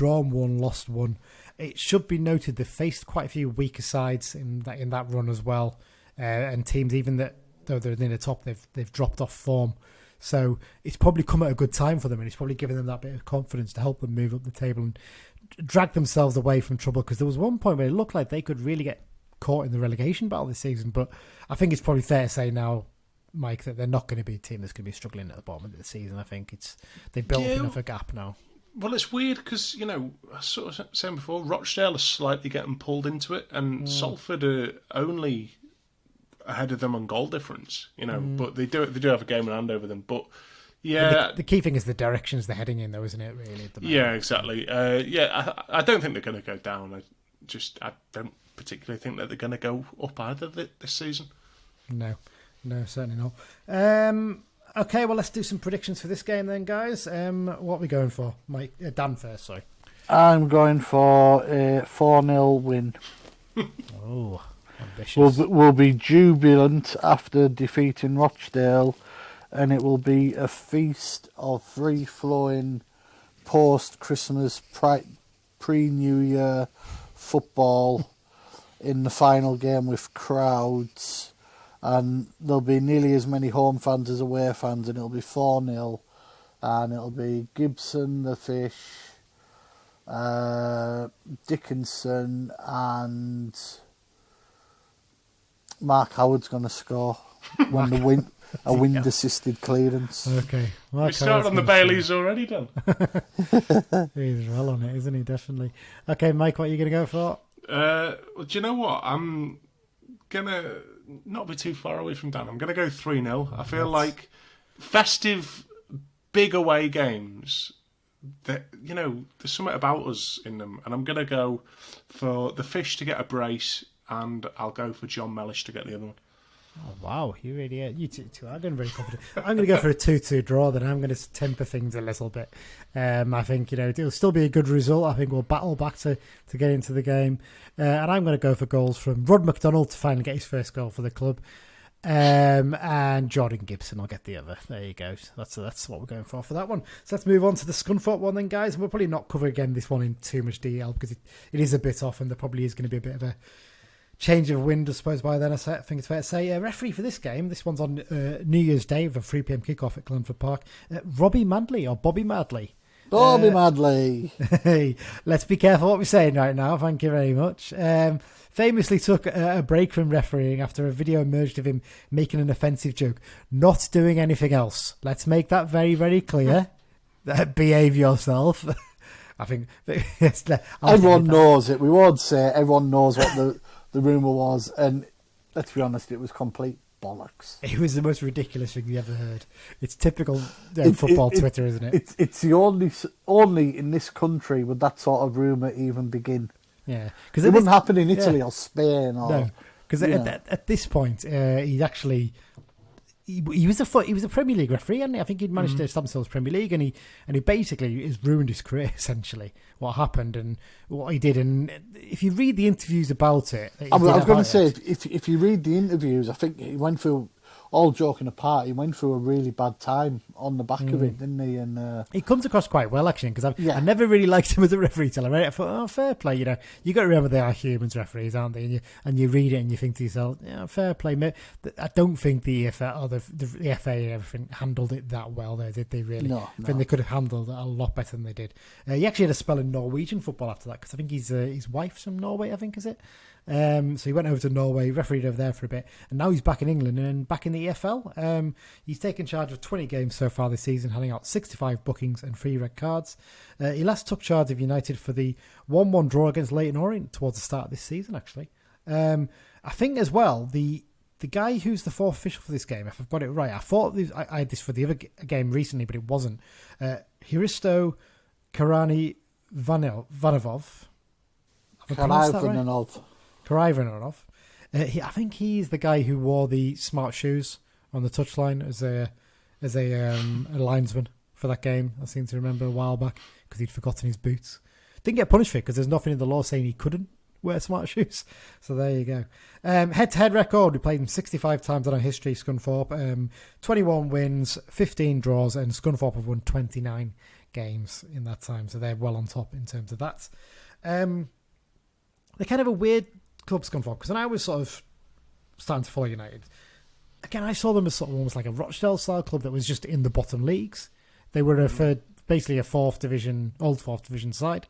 lost 1, it should be noted they've faced quite a few weaker sides in that run as well, and teams even that though they're in the top, they've dropped off form. So it's probably come at a good time for them, and it's probably given them that bit of confidence to help them move up the table and drag themselves away from trouble. Because there was one point where it looked like they could really get caught in the relegation battle this season, but I think it's probably fair to say now, Mike, that they're not going to be a team that's going to be struggling at the bottom of the season. I think they've built up enough a gap now. Well, it's weird because, I sort of saying before, Rochdale are slightly getting pulled into it, and Salford are only ahead of them on goal difference, but they do have a game in hand over them. But yeah, the key thing is the directions they're heading in, though, isn't it? Really, at the moment. Yeah, exactly. I don't think they're going to go down. I don't particularly think that they're going to go up either this season. No, certainly not. Okay, well, let's do some predictions for this game then, guys. What are we going for? Mike, Dan first, sorry. I'm going for a 4-0 win. Oh, ambitious. We'll be jubilant after defeating Rochdale, and it will be a feast of free-flowing post-Christmas, pre-New Year football in the final game with crowds. And there'll be nearly as many home fans as away fans, and it'll be 4-0. And it'll be Gibson, the Fish, Dickinson, and Mark Howard's going to score when a wind-assisted clearance. Okay. We started on the Baileys already, Dan. He's well on it, isn't he? Definitely. Okay, Mike, what are you going to go for? Well, do you know what? I'm going to not be too far away from Dan. I'm going to go 3-0. I feel like festive, big away games, that there's something about us in them. And I'm going to go for the Fish to get a brace, and I'll go for John Mellish to get the other one. Oh, wow. You two are going very confident. I'm going to go for a 2-2 draw, then I'm going to temper things a little bit. I think, it'll still be a good result. I think we'll battle back to get into the game. And I'm going to go for goals from Rod McDonald to finally get his first goal for the club. And Jordan Gibson will get the other. There you go. That's what we're going for that one. So let's move on to the Scunthorpe one then, guys. And we'll probably not cover again this one in too much detail because it is a bit off, and there probably is going to be a bit of a change of wind, I suppose, by then. I think it's fair to say. Referee for this game, this one's on New Year's Day with a 3 p.m. kickoff at Brunton Park. Bobby Madley. Bobby Madley. Hey, let's be careful what we're saying right now. Thank you very much. Famously took a break from refereeing after a video emerged of him making an offensive joke, not doing anything else. Let's make that very, very clear. Behave yourself. I think everyone knows it. We won't say everyone knows what the rumour was, and let's be honest, it was complete bollocks. It was the most ridiculous thing you ever heard. It's typical football Twitter, isn't it? It's the only in this country would that sort of rumour even begin. Yeah, because it wouldn't happen in Italy or Spain or no. Because at this point, he'd actually. He was a Premier League referee, and I think he'd managed to establish himself as Premier League, and he basically has ruined his career essentially. What happened and what he did, and if you read the interviews about it, I was going to say if you read the interviews, I think he went through. All joking apart, he went through a really bad time on the back of it, didn't he? And he comes across quite well, actually, because I never really liked him as a referee till I read it. I thought, oh, fair play, you got to remember they are humans, referees, aren't they? And you read it and you think to yourself, yeah, fair play. I don't think the FA or the FA and everything handled it that well, though, did they really? No. I think they could have handled it a lot better than they did. He actually had a spell in Norwegian football after that, because I think his wife's from Norway, I think, is it? So he went over to Norway, refereed over there for a bit, and now he's back in England and back in the EFL. He's taken charge of 20 games so far this season, handing out 65 bookings and 3 red cards. He last took charge of United for the 1-1 draw against Leyton Orient towards the start of this season, actually. I think as well, the guy who's the fourth official for this game, if I've got it right, I thought I had this for the other game recently, but it wasn't. Hristo Karani Vanavov. Karaivanov. I think he's the guy who wore the smart shoes on the touchline as a linesman for that game. I seem to remember a while back because he'd forgotten his boots. Didn't get punished for it because there's nothing in the law saying he couldn't wear smart shoes. So there you go. Head-to-head record, we played him 65 times in our history, Scunthorpe. 21 wins, 15 draws, and Scunthorpe have won 29 games in that time. So they're well on top in terms of that. they're kind of a weird club, Scunthorpe, because when I was sort of starting to follow United, again, I saw them as sort of almost like a Rochdale-style club that was just in the bottom leagues. They were basically a old fourth division side.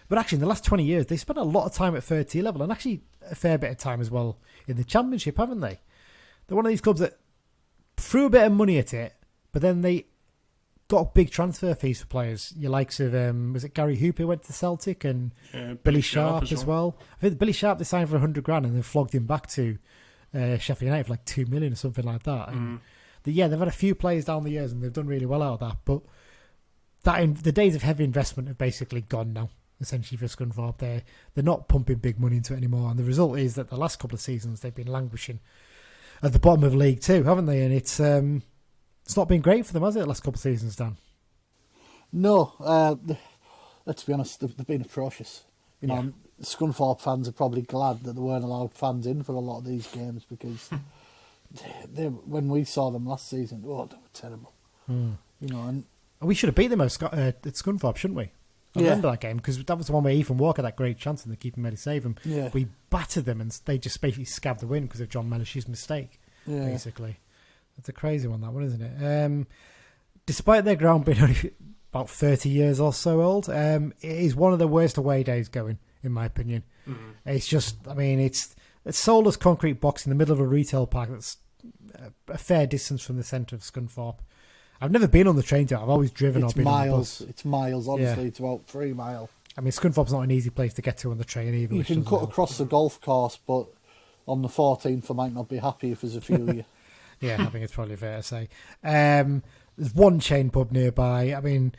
But actually, in the last 20 years, they spent a lot of time at third tier level and actually a fair bit of time as well in the Championship, haven't they? They're one of these clubs that threw a bit of money at it, but then they got big transfer fees for players. Your likes of, was it Gary Hooper who went to Celtic and Billy Sharp as well? I think Billy Sharp, they signed for $100,000 and then flogged him back to Sheffield United for like $2 million or something like that. And they've had a few players down the years and they've done really well out of that. But the days of heavy investment have basically gone now, essentially, for Scunthorpe. They're not pumping big money into it anymore. And the result is that the last couple of seasons they've been languishing at the bottom of League Two, haven't they? And it's not been great for them, has it, the last couple of seasons, Dan? No. Let's be honest, they've been atrocious. You know, Scunthorpe fans are probably glad that there weren't allowed fans in for a lot of these games because when we saw them last season, they were terrible. You know, and we should have beat them at Scunthorpe, shouldn't we? I remember that game because that was the one where Ethan Walker had that great chance and the keeper made it save him. Yeah. We battered them and they just basically scabbed the win because of John Mellish's mistake, basically. It's a crazy one, that one, isn't it? Despite their ground being only about 30 years or so old, it is one of the worst away days going, in my opinion. It's just, I mean, it's a soulless concrete box in the middle of a retail park that's a fair distance from the centre of Scunthorpe. I've never been on the train to it. I've always driven or been on the bus. It's miles, honestly. It's about 3 miles. I mean, Scunthorpe's not an easy place to get to on the train either. You can cut across the golf course, but on the 14th I might not be happy if there's a few of you. Yeah, I think it's probably fair to say. There's one chain pub nearby. I mean,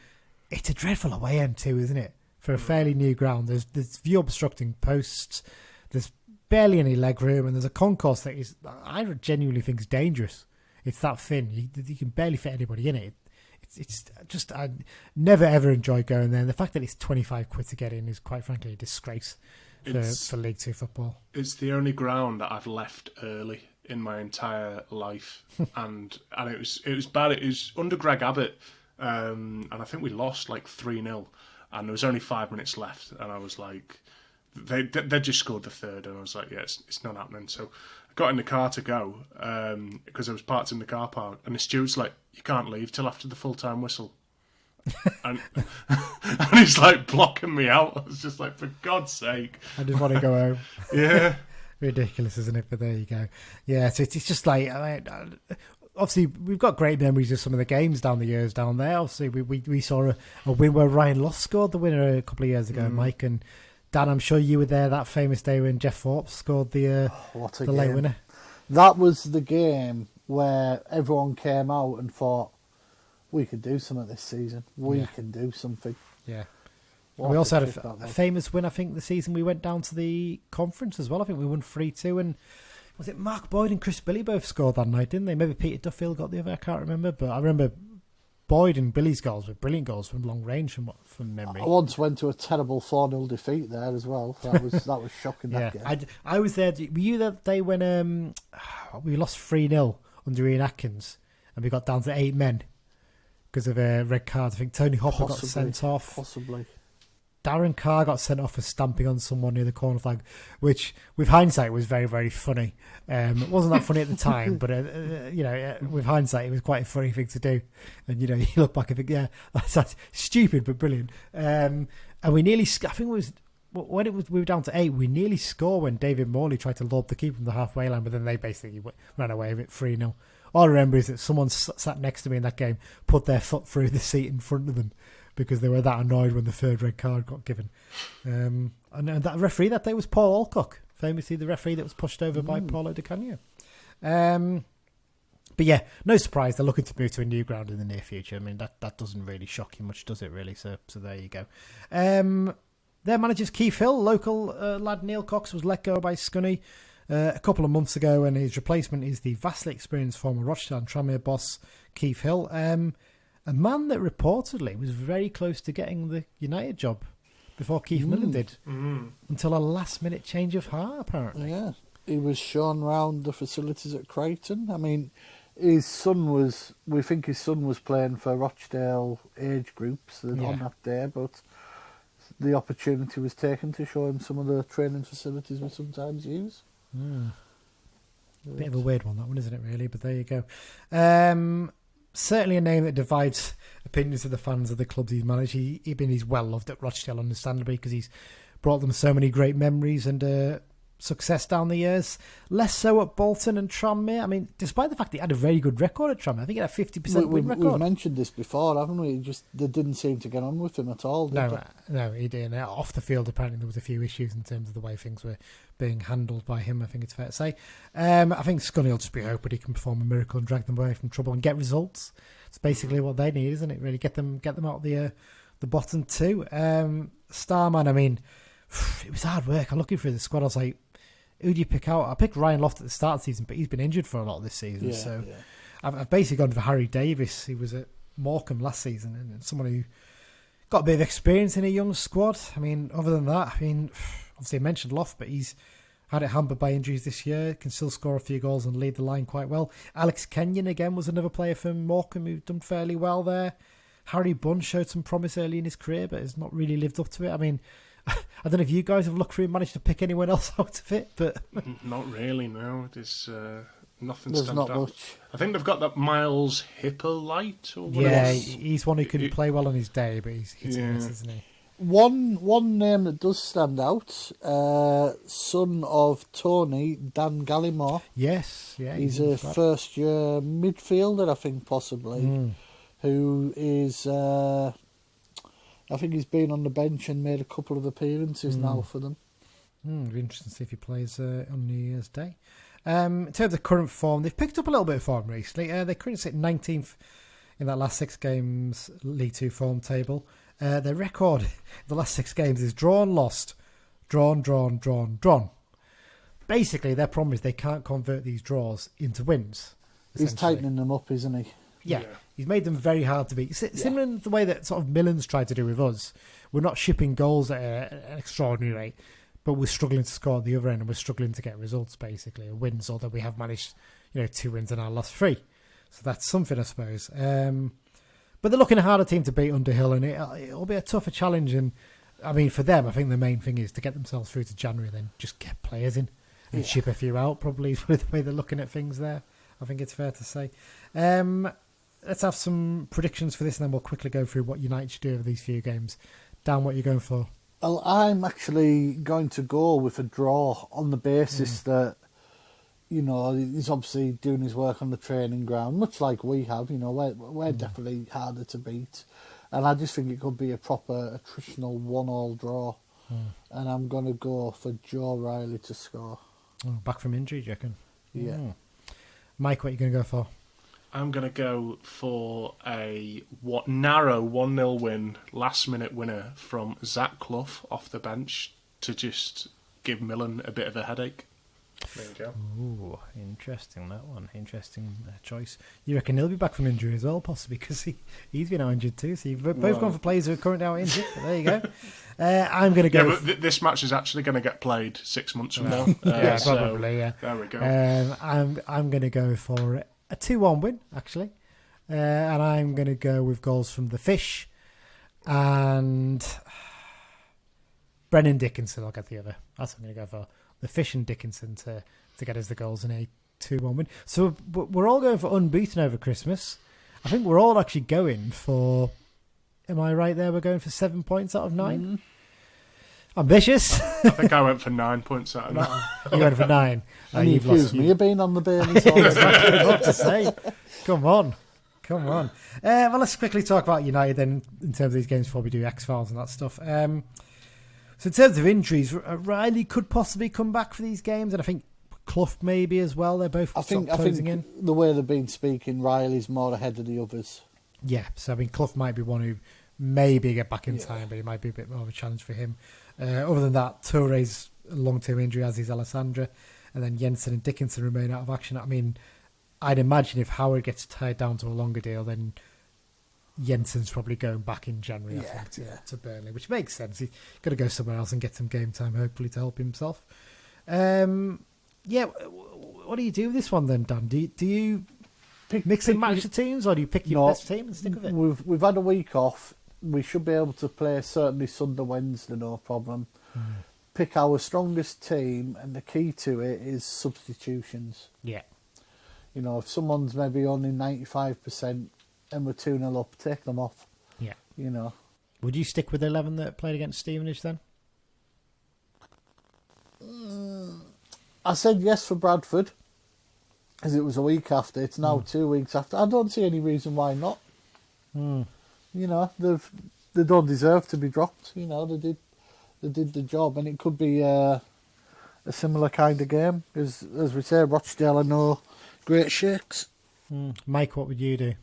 it's a dreadful away end too, isn't it? For a fairly new ground. There's view obstructing posts. There's barely any leg room, and there's a concourse that I genuinely think is dangerous. It's that thin. You can barely fit anybody in it. It's just, I never ever enjoy going there. And the fact that it's £25 to get in is quite frankly a disgrace for League Two football. It's the only ground that I've left early in my entire life, and it was bad. It was under Greg Abbott, and I think we lost like 3-0, and there was only 5 minutes left, and I was like, they just scored the third, and I was like, yeah, it's not happening. So I got in the car to go because I was parked in the car park, and the steward's like, you can't leave till after the full-time whistle. and he's like blocking me out. I was just like, for God's sake, I just want to go home. Yeah. Ridiculous, isn't it? But there you go. Yeah, so it's just like, I mean, obviously we've got great memories of some of the games down the years down there. Obviously we saw a win where Ryan Loss scored the winner a couple of years ago, Mike, and Dan, I'm sure you were there that famous day when Jeff Forbes scored the late winner. That was the game where everyone came out and thought, we could do something this season. We can do something. Yeah. We also had a famous win, I think, the season we went down to the conference as well. I think we won 3-2, and was it Mark Boyd and Chris Billy both scored that night, didn't they? Maybe Peter Duffield got the other, I can't remember. But I remember Boyd and Billy's goals were brilliant goals from long range from memory. I once went to a terrible 4-0 defeat there as well. That was shocking, that game. I was there. Were you there that day when we lost 3-0 under Ian Atkins and we got down to 8 men because of a red card? I think Tony Hopper got sent off. Possibly. Darren Carr got sent off for stamping on someone near the corner flag, which, with hindsight, was very, very funny. It wasn't that funny at the time, but with hindsight, it was quite a funny thing to do. And you look back and think, yeah, that's stupid but brilliant. And we nearly, I think it was when we were down to 8, we nearly scored when David Morley tried to lob the keeper from the halfway line, but then they basically ran away with it 3-0. All I remember is that someone sat next to me in that game, put their foot through the seat in front of them, because they were that annoyed when the third red card got given. And that referee that day was Paul Alcock, famously the referee that was pushed over by Paulo Di Canio. But yeah, no surprise, they're looking to move to a new ground in the near future. I mean, that doesn't really shock you much, does it, really? So there you go. Their manager's Keith Hill, local lad Neil Cox, was let go by Scunny a couple of months ago, and his replacement is the vastly experienced former Rochdale and Tranmere boss, Keith Hill. A man that reportedly was very close to getting the United job before Keith Millen did, until a last-minute change of heart, apparently. Yeah, he was shown round the facilities at Creighton. I mean, we think his son was playing for Rochdale age groups on that day, but the opportunity was taken to show him some of the training facilities we sometimes use. Bit of a weird one, that one, isn't it, really? But there you go. Certainly a name that divides opinions of the fans of the clubs he's managed. He's well loved at Rochdale, understandably, because he's brought them so many great memories and success down the years. Less so at Bolton and Tranmere. I mean, despite the fact that he had a very good record at Tranmere, I think he had a 50% win record. We've mentioned this before, haven't we? They didn't seem to get on with him at all, did they? No, he didn't. Off the field, apparently, there was a few issues in terms of the way things were being handled by him, I think it's fair to say. I think Scunny will just be hoping he can perform a miracle and drag them away from trouble and get results. It's basically what they need, isn't it? Really get them out of the bottom two. Starman, I mean, it was hard work. I'm looking through the squad. I was like, who do you pick out? I picked Ryan Loft at the start of the season, but he's been injured for a lot of this season. I've basically gone for Harry Davis, who was at Morecambe last season, and someone who got a bit of experience in a young squad. I mean, other than that, obviously I mentioned Loft, but he's had it hampered by injuries this year, can still score a few goals and lead the line quite well. Alex Kenyon, again, was another player from Morecambe who's done fairly well there. Harry Bunn showed some promise early in his career, but has not really lived up to it. I mean, I don't know if you guys have looked through and managed to pick anyone else out of it, but not really. No, there's nothing. There's stands not out. much. I think they've got that Miles Hippolyte or whatever. He's one who can play well on his day, but he's hit and miss, isn't he? One name that does stand out, son of Tony, Dan Gallimore. Yes, yeah, he's a first-year midfielder, I think, possibly, who is. I think he's been on the bench and made a couple of appearances now for them. It'll be interesting to see if he plays on New Year's Day. In terms of current form, they've picked up a little bit of form recently. They currently sit 19th in that last 6 games League 2 form table. Their record in the last 6 games is drawn, lost, drawn. Basically, their problem is they can't convert these draws into wins. He's tightening them up, isn't he? Yeah. He's made them very hard to beat. Similar in the way that sort of Millen's tried to do with us. We're not shipping goals at an extraordinary rate, but we're struggling to score at the other end, and we're struggling to get results, basically, wins, although we have managed 2 wins in our last 3. So that's something, I suppose. But they're looking a harder team to beat Underhill, and it'll be a tougher challenge. And I mean, for them, I think the main thing is to get themselves through to January, then just get players in and ship a few out, probably, is the way they're looking at things there. I think it's fair to say. Let's have some predictions for this, and then we'll quickly go through what United should do over these few games. Dan, what are you going for? Well, I'm actually going to go with a draw on the basis that, he's obviously doing his work on the training ground, much like we have. We're definitely harder to beat. And I just think it could be a proper attritional 1-1 draw. And I'm going to go for Joe Riley to score. Back from injury, do you reckon? Yeah. Mike, what are you going to go for? I'm going to go for a narrow 1-0 win, last-minute winner from Zach Clough off the bench to just give Millen a bit of a headache. There you go. Ooh, interesting, that one. Interesting choice. You reckon he'll be back from injury as well, possibly, because he's been out injured too. So you've both gone for players who are currently out injured. But there you go. I'm going to go... Yeah, but this match is actually going to get played 6 months from now. Yeah, probably, yeah. There we go. I'm going to go for a 2-1 win, actually. And I'm going to go with goals from the Fish and Brennan Dickinson. I'll get the other. That's what I'm going to go for. The Fish and Dickinson to get us the goals in a 2-1 win. So we're all going for unbeaten over Christmas. I think we're all actually going for... Am I right there? We're going for 7 points out of 9? Ambitious. I think I went for 9 points out of 9. You went for 9. And you accused me of being on the Burnley side. Exactly what to say. Come on. Well, let's quickly talk about United then in terms of these games before we do X-Files and that stuff. So in terms of injuries, Riley could possibly come back for these games, and I think Clough maybe as well. They're both closing in. The way they've been speaking, Riley's more ahead of the others. Yeah, so I mean, Clough might be one who maybe get back in time, but it might be a bit more of a challenge for him. Other than that, Touré's a long-term injury, as is Alessandra, and then Jensen and Dickinson remain out of action. I mean, I'd imagine if Howard gets tied down to a longer deal, then Jensen's probably going back in January, I think, to Burnley, which makes sense. He's got to go somewhere else and get some game time, hopefully, to help himself. What do you do with this one then, Dan? Do you mix and match the teams, or do you pick your best team and stick with it? We've had a week off. we should be able to play certainly Sunday, Wednesday, no problem. Pick our strongest team, and the key to it is substitutions. Yeah. You know, if someone's maybe only 95% and we're 2-0 up, take them off. Yeah. You know. Would you stick with the 11 that played against Stevenage then? I said yes for Bradford, as it was a week after. It's now 2 weeks after. I don't see any reason why not. You know, they don't deserve to be dropped. You know, they did the job, and it could be a similar kind of game. As we say, Rochdale are no great shakes. Mike, what would you do?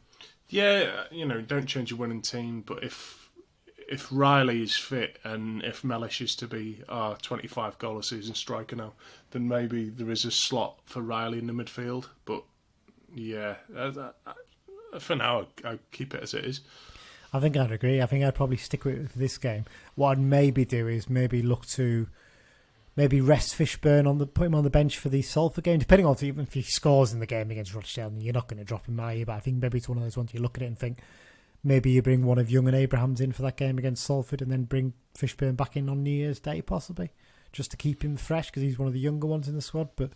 Yeah, you know, don't change your winning team, but if Riley is fit and if Mellish is to be our 25-goal a season striker now, then maybe there is a slot for Riley in the midfield. But yeah, for now, I'd keep it as it is. I think I'd agree. I think I'd probably stick with it for this game. What I'd maybe do is look to rest Fishburn, put him on the bench for the Salford game, depending on even if he scores in the game against Rochdale. You're not going to drop him, are you? But I think maybe it's one of those ones you look at it and think, maybe you bring one of Young and Abrahams in for that game against Salford and then bring Fishburn back in on New Year's Day, possibly, just to keep him fresh because he's one of the younger ones in the squad. But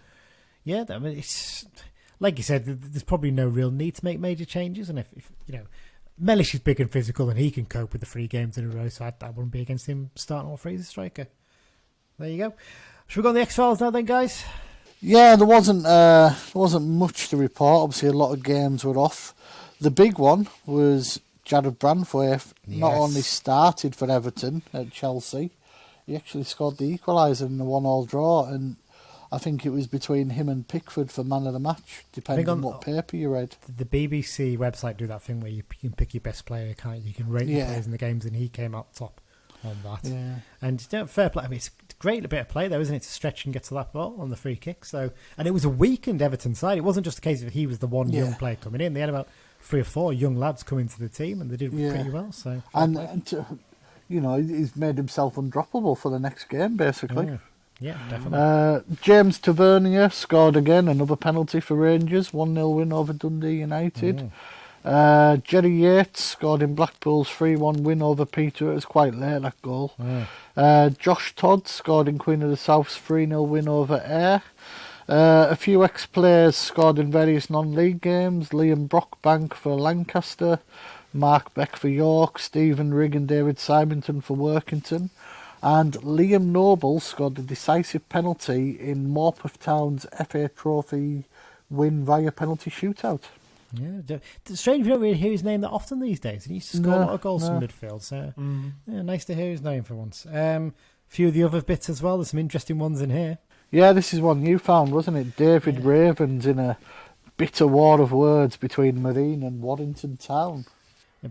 yeah, I mean, it's like you said, there's probably no real need to make major changes. And if you know, Mellish is big and physical and he can cope with the 3 games in a row, so I wouldn't be against him starting all 3 as a striker. There you go. Should we go on the X-Files now then, guys? Yeah, there wasn't much to report. Obviously, a lot of games were off. The big one was Jared Branthwaite not only started for Everton at Chelsea, he actually scored the equaliser in the 1-1 draw, and I think it was between him and Pickford for man of the match, depending on what paper you read. The BBC website do that thing where you can pick your best player, can't you? You can rate the players in the games, and he came out top on that. Yeah. And fair play. I mean, it's a great bit of play, though, isn't it, to stretch and get to that ball on the free kick. So, and it was a weakened Everton side. It wasn't just a case of he was the one young player coming in. They had about 3 or 4 young lads come into the team, and they did pretty well. So, and you know, he's made himself undroppable for the next game, basically. Yeah, definitely. James Tavernier scored again, another penalty for Rangers, 1-0 win over Dundee United. Jerry Yates scored in Blackpool's 3-1 win over Peter. It was quite late, that goal. Josh Todd scored in Queen of the South's 3-0 win over Ayr. A few ex-players scored in various non-league games. Liam Brockbank for Lancaster, Mark Beck for York, Stephen Rigg and David Simonton for Workington. And Liam Noble scored the decisive penalty in Morpeth Town's FA Trophy win via penalty shootout. Yeah, it's strange we don't really hear his name that often these days. He used to score a lot of goals from midfield, so nice to hear his name for once. A few of the other bits as well, there's some interesting ones in here. Yeah, this is one you found, wasn't it? David Ravens in a bitter war of words between Marine and Warrington Town.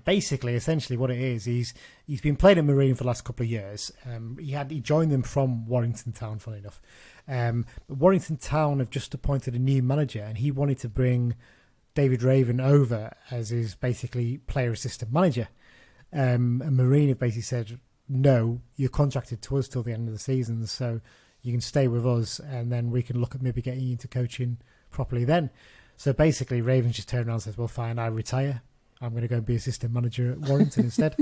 Basically, essentially what it is, he's been playing at Marine for the last couple of years. He joined them from Warrington Town, funny enough. But Warrington Town have just appointed a new manager, and he wanted to bring David Raven over as his basically player assistant manager. And Marine have basically said, no, you're contracted to us till the end of the season, so you can stay with us, and then we can look at maybe getting you into coaching properly then. So basically, Raven just turned around and says, well, fine, I retire. I'm going to go and be assistant manager at Warrington instead.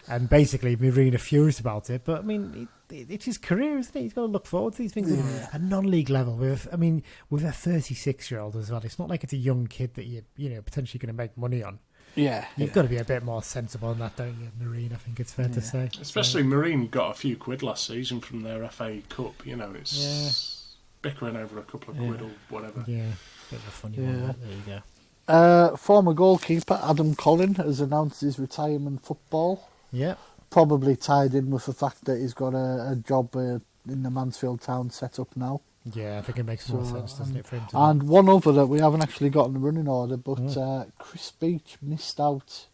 And basically, Marine are furious about it. But, I mean, it's his career, isn't it? He's got to look forward to these things at non-league level. With a 36-year-old as well. It's not like it's a young kid that you're potentially going to make money on. Yeah. You've got to be a bit more sensible than that, don't you, Marine? I think it's fair to say. Especially Marine got a few quid last season from their FA Cup. You know, it's bickering over a couple of quid or whatever. Yeah, bit of a funny one. There you go. Former goalkeeper Adam Collin has announced his retirement football. Yeah. Probably tied in with the fact that he's got a job in the Mansfield Town set up now. Yeah, I think it makes more sense, doesn't it, for him to And one other that we haven't actually got in the running order, but Chris Beach missed out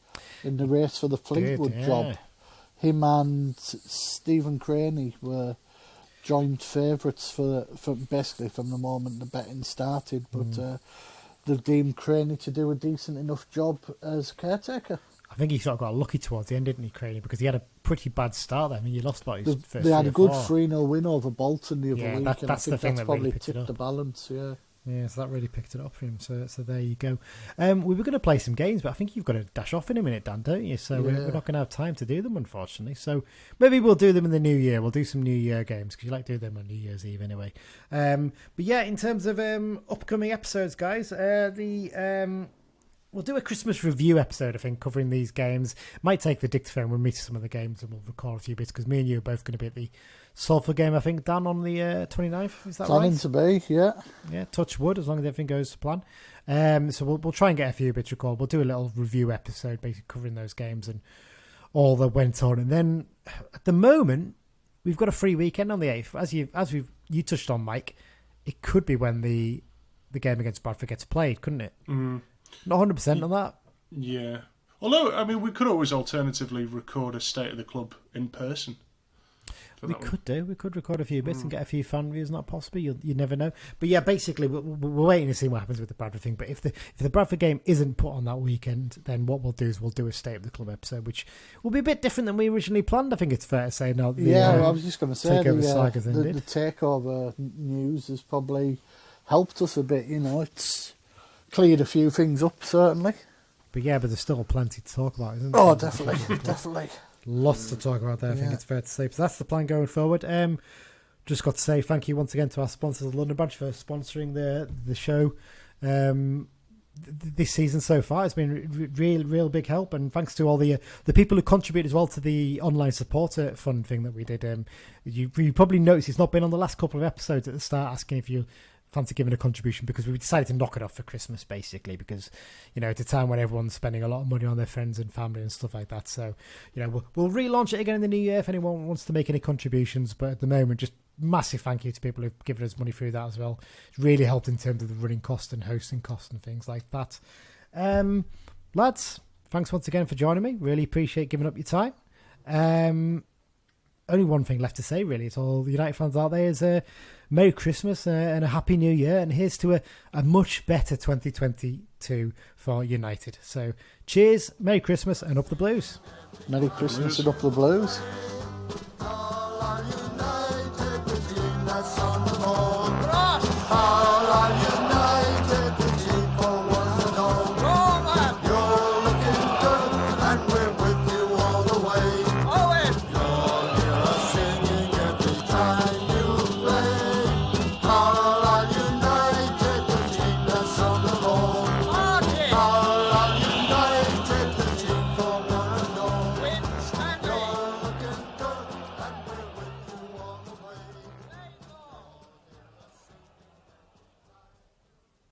in the race for the Fleetwood job. Him and Stephen Craney were joint favourites for basically from the moment the betting started, but they've deemed Craney to do a decent enough job as caretaker. I think he sort of got lucky towards the end, didn't he, Craney? Because he had a pretty bad start there. I mean, he lost about his first They had a good 3-0 win over Bolton the other week, that's and I think the thing that's that probably really tipped the balance, Yeah, so that really picked it up for him. So there you go. We were going to play some games, but I think you've got to dash off in a minute, Dan, don't you? So we're not going to have time to do them, unfortunately. So maybe we'll do them in the new year. We'll do some New Year games, because you like to do them on New Year's Eve anyway. But yeah, in terms of upcoming episodes, guys, we'll do a Christmas review episode, I think, covering these games. Might take the dictaphone. We'll meet some of the games and we'll record a few bits, because me and you are both going to be at the Salford game, I think, Dan, on the 29th. Is that Planning right? to be, yeah. Yeah, touch wood, as long as everything goes to plan. So we'll try and get a few bits recorded. We'll do a little review episode, basically covering those games and all that went on. And then, at the moment, we've got a free weekend on the 8th. As you touched on, Mike, it could be when the game against Bradford gets played, couldn't it? Mm. Not 100% on that. Yeah. Although, I mean, we could always alternatively record a State of the Club in person. We could record a few bits and get a few fan reviews. Not possible. You never know. But yeah, basically, we're waiting to see what happens with the Bradford thing. But if the Bradford game isn't put on that weekend, then what we'll do is we'll do a State of the Club episode, which will be a bit different than we originally planned. I think it's fair to say. Now, I was just going to say the takeover news has probably helped us a bit. It's cleared a few things up, certainly. But there's still plenty to talk about, isn't there? Oh, definitely. Lots to talk about there, I think it's fair to say. So that's the plan going forward. Just got to say thank you once again to our sponsors, the London branch, for sponsoring the show this season so far. It's been real big help, and thanks to all the people who contribute as well to the online supporter fund thing that we did. You probably noticed it's not been on the last couple of episodes at the start, asking if you fancy giving a contribution, because we decided to knock it off for Christmas, basically, because at a time when everyone's spending a lot of money on their friends and family and stuff like that. So we'll relaunch it again in the new year if anyone wants to make any contributions, but at the moment, just massive thank you to people who've given us money through that as well. It's really helped in terms of the running cost and hosting cost and things like that. Lads, thanks once again for joining me. Really appreciate giving up your time. Only one thing left to say, really, to all the United fans out there, is Merry Christmas and a Happy New Year, and here's to a much better 2022 for United. So cheers, Merry Christmas, and up the Blues. Merry Christmas and up the Blues. All are united within us.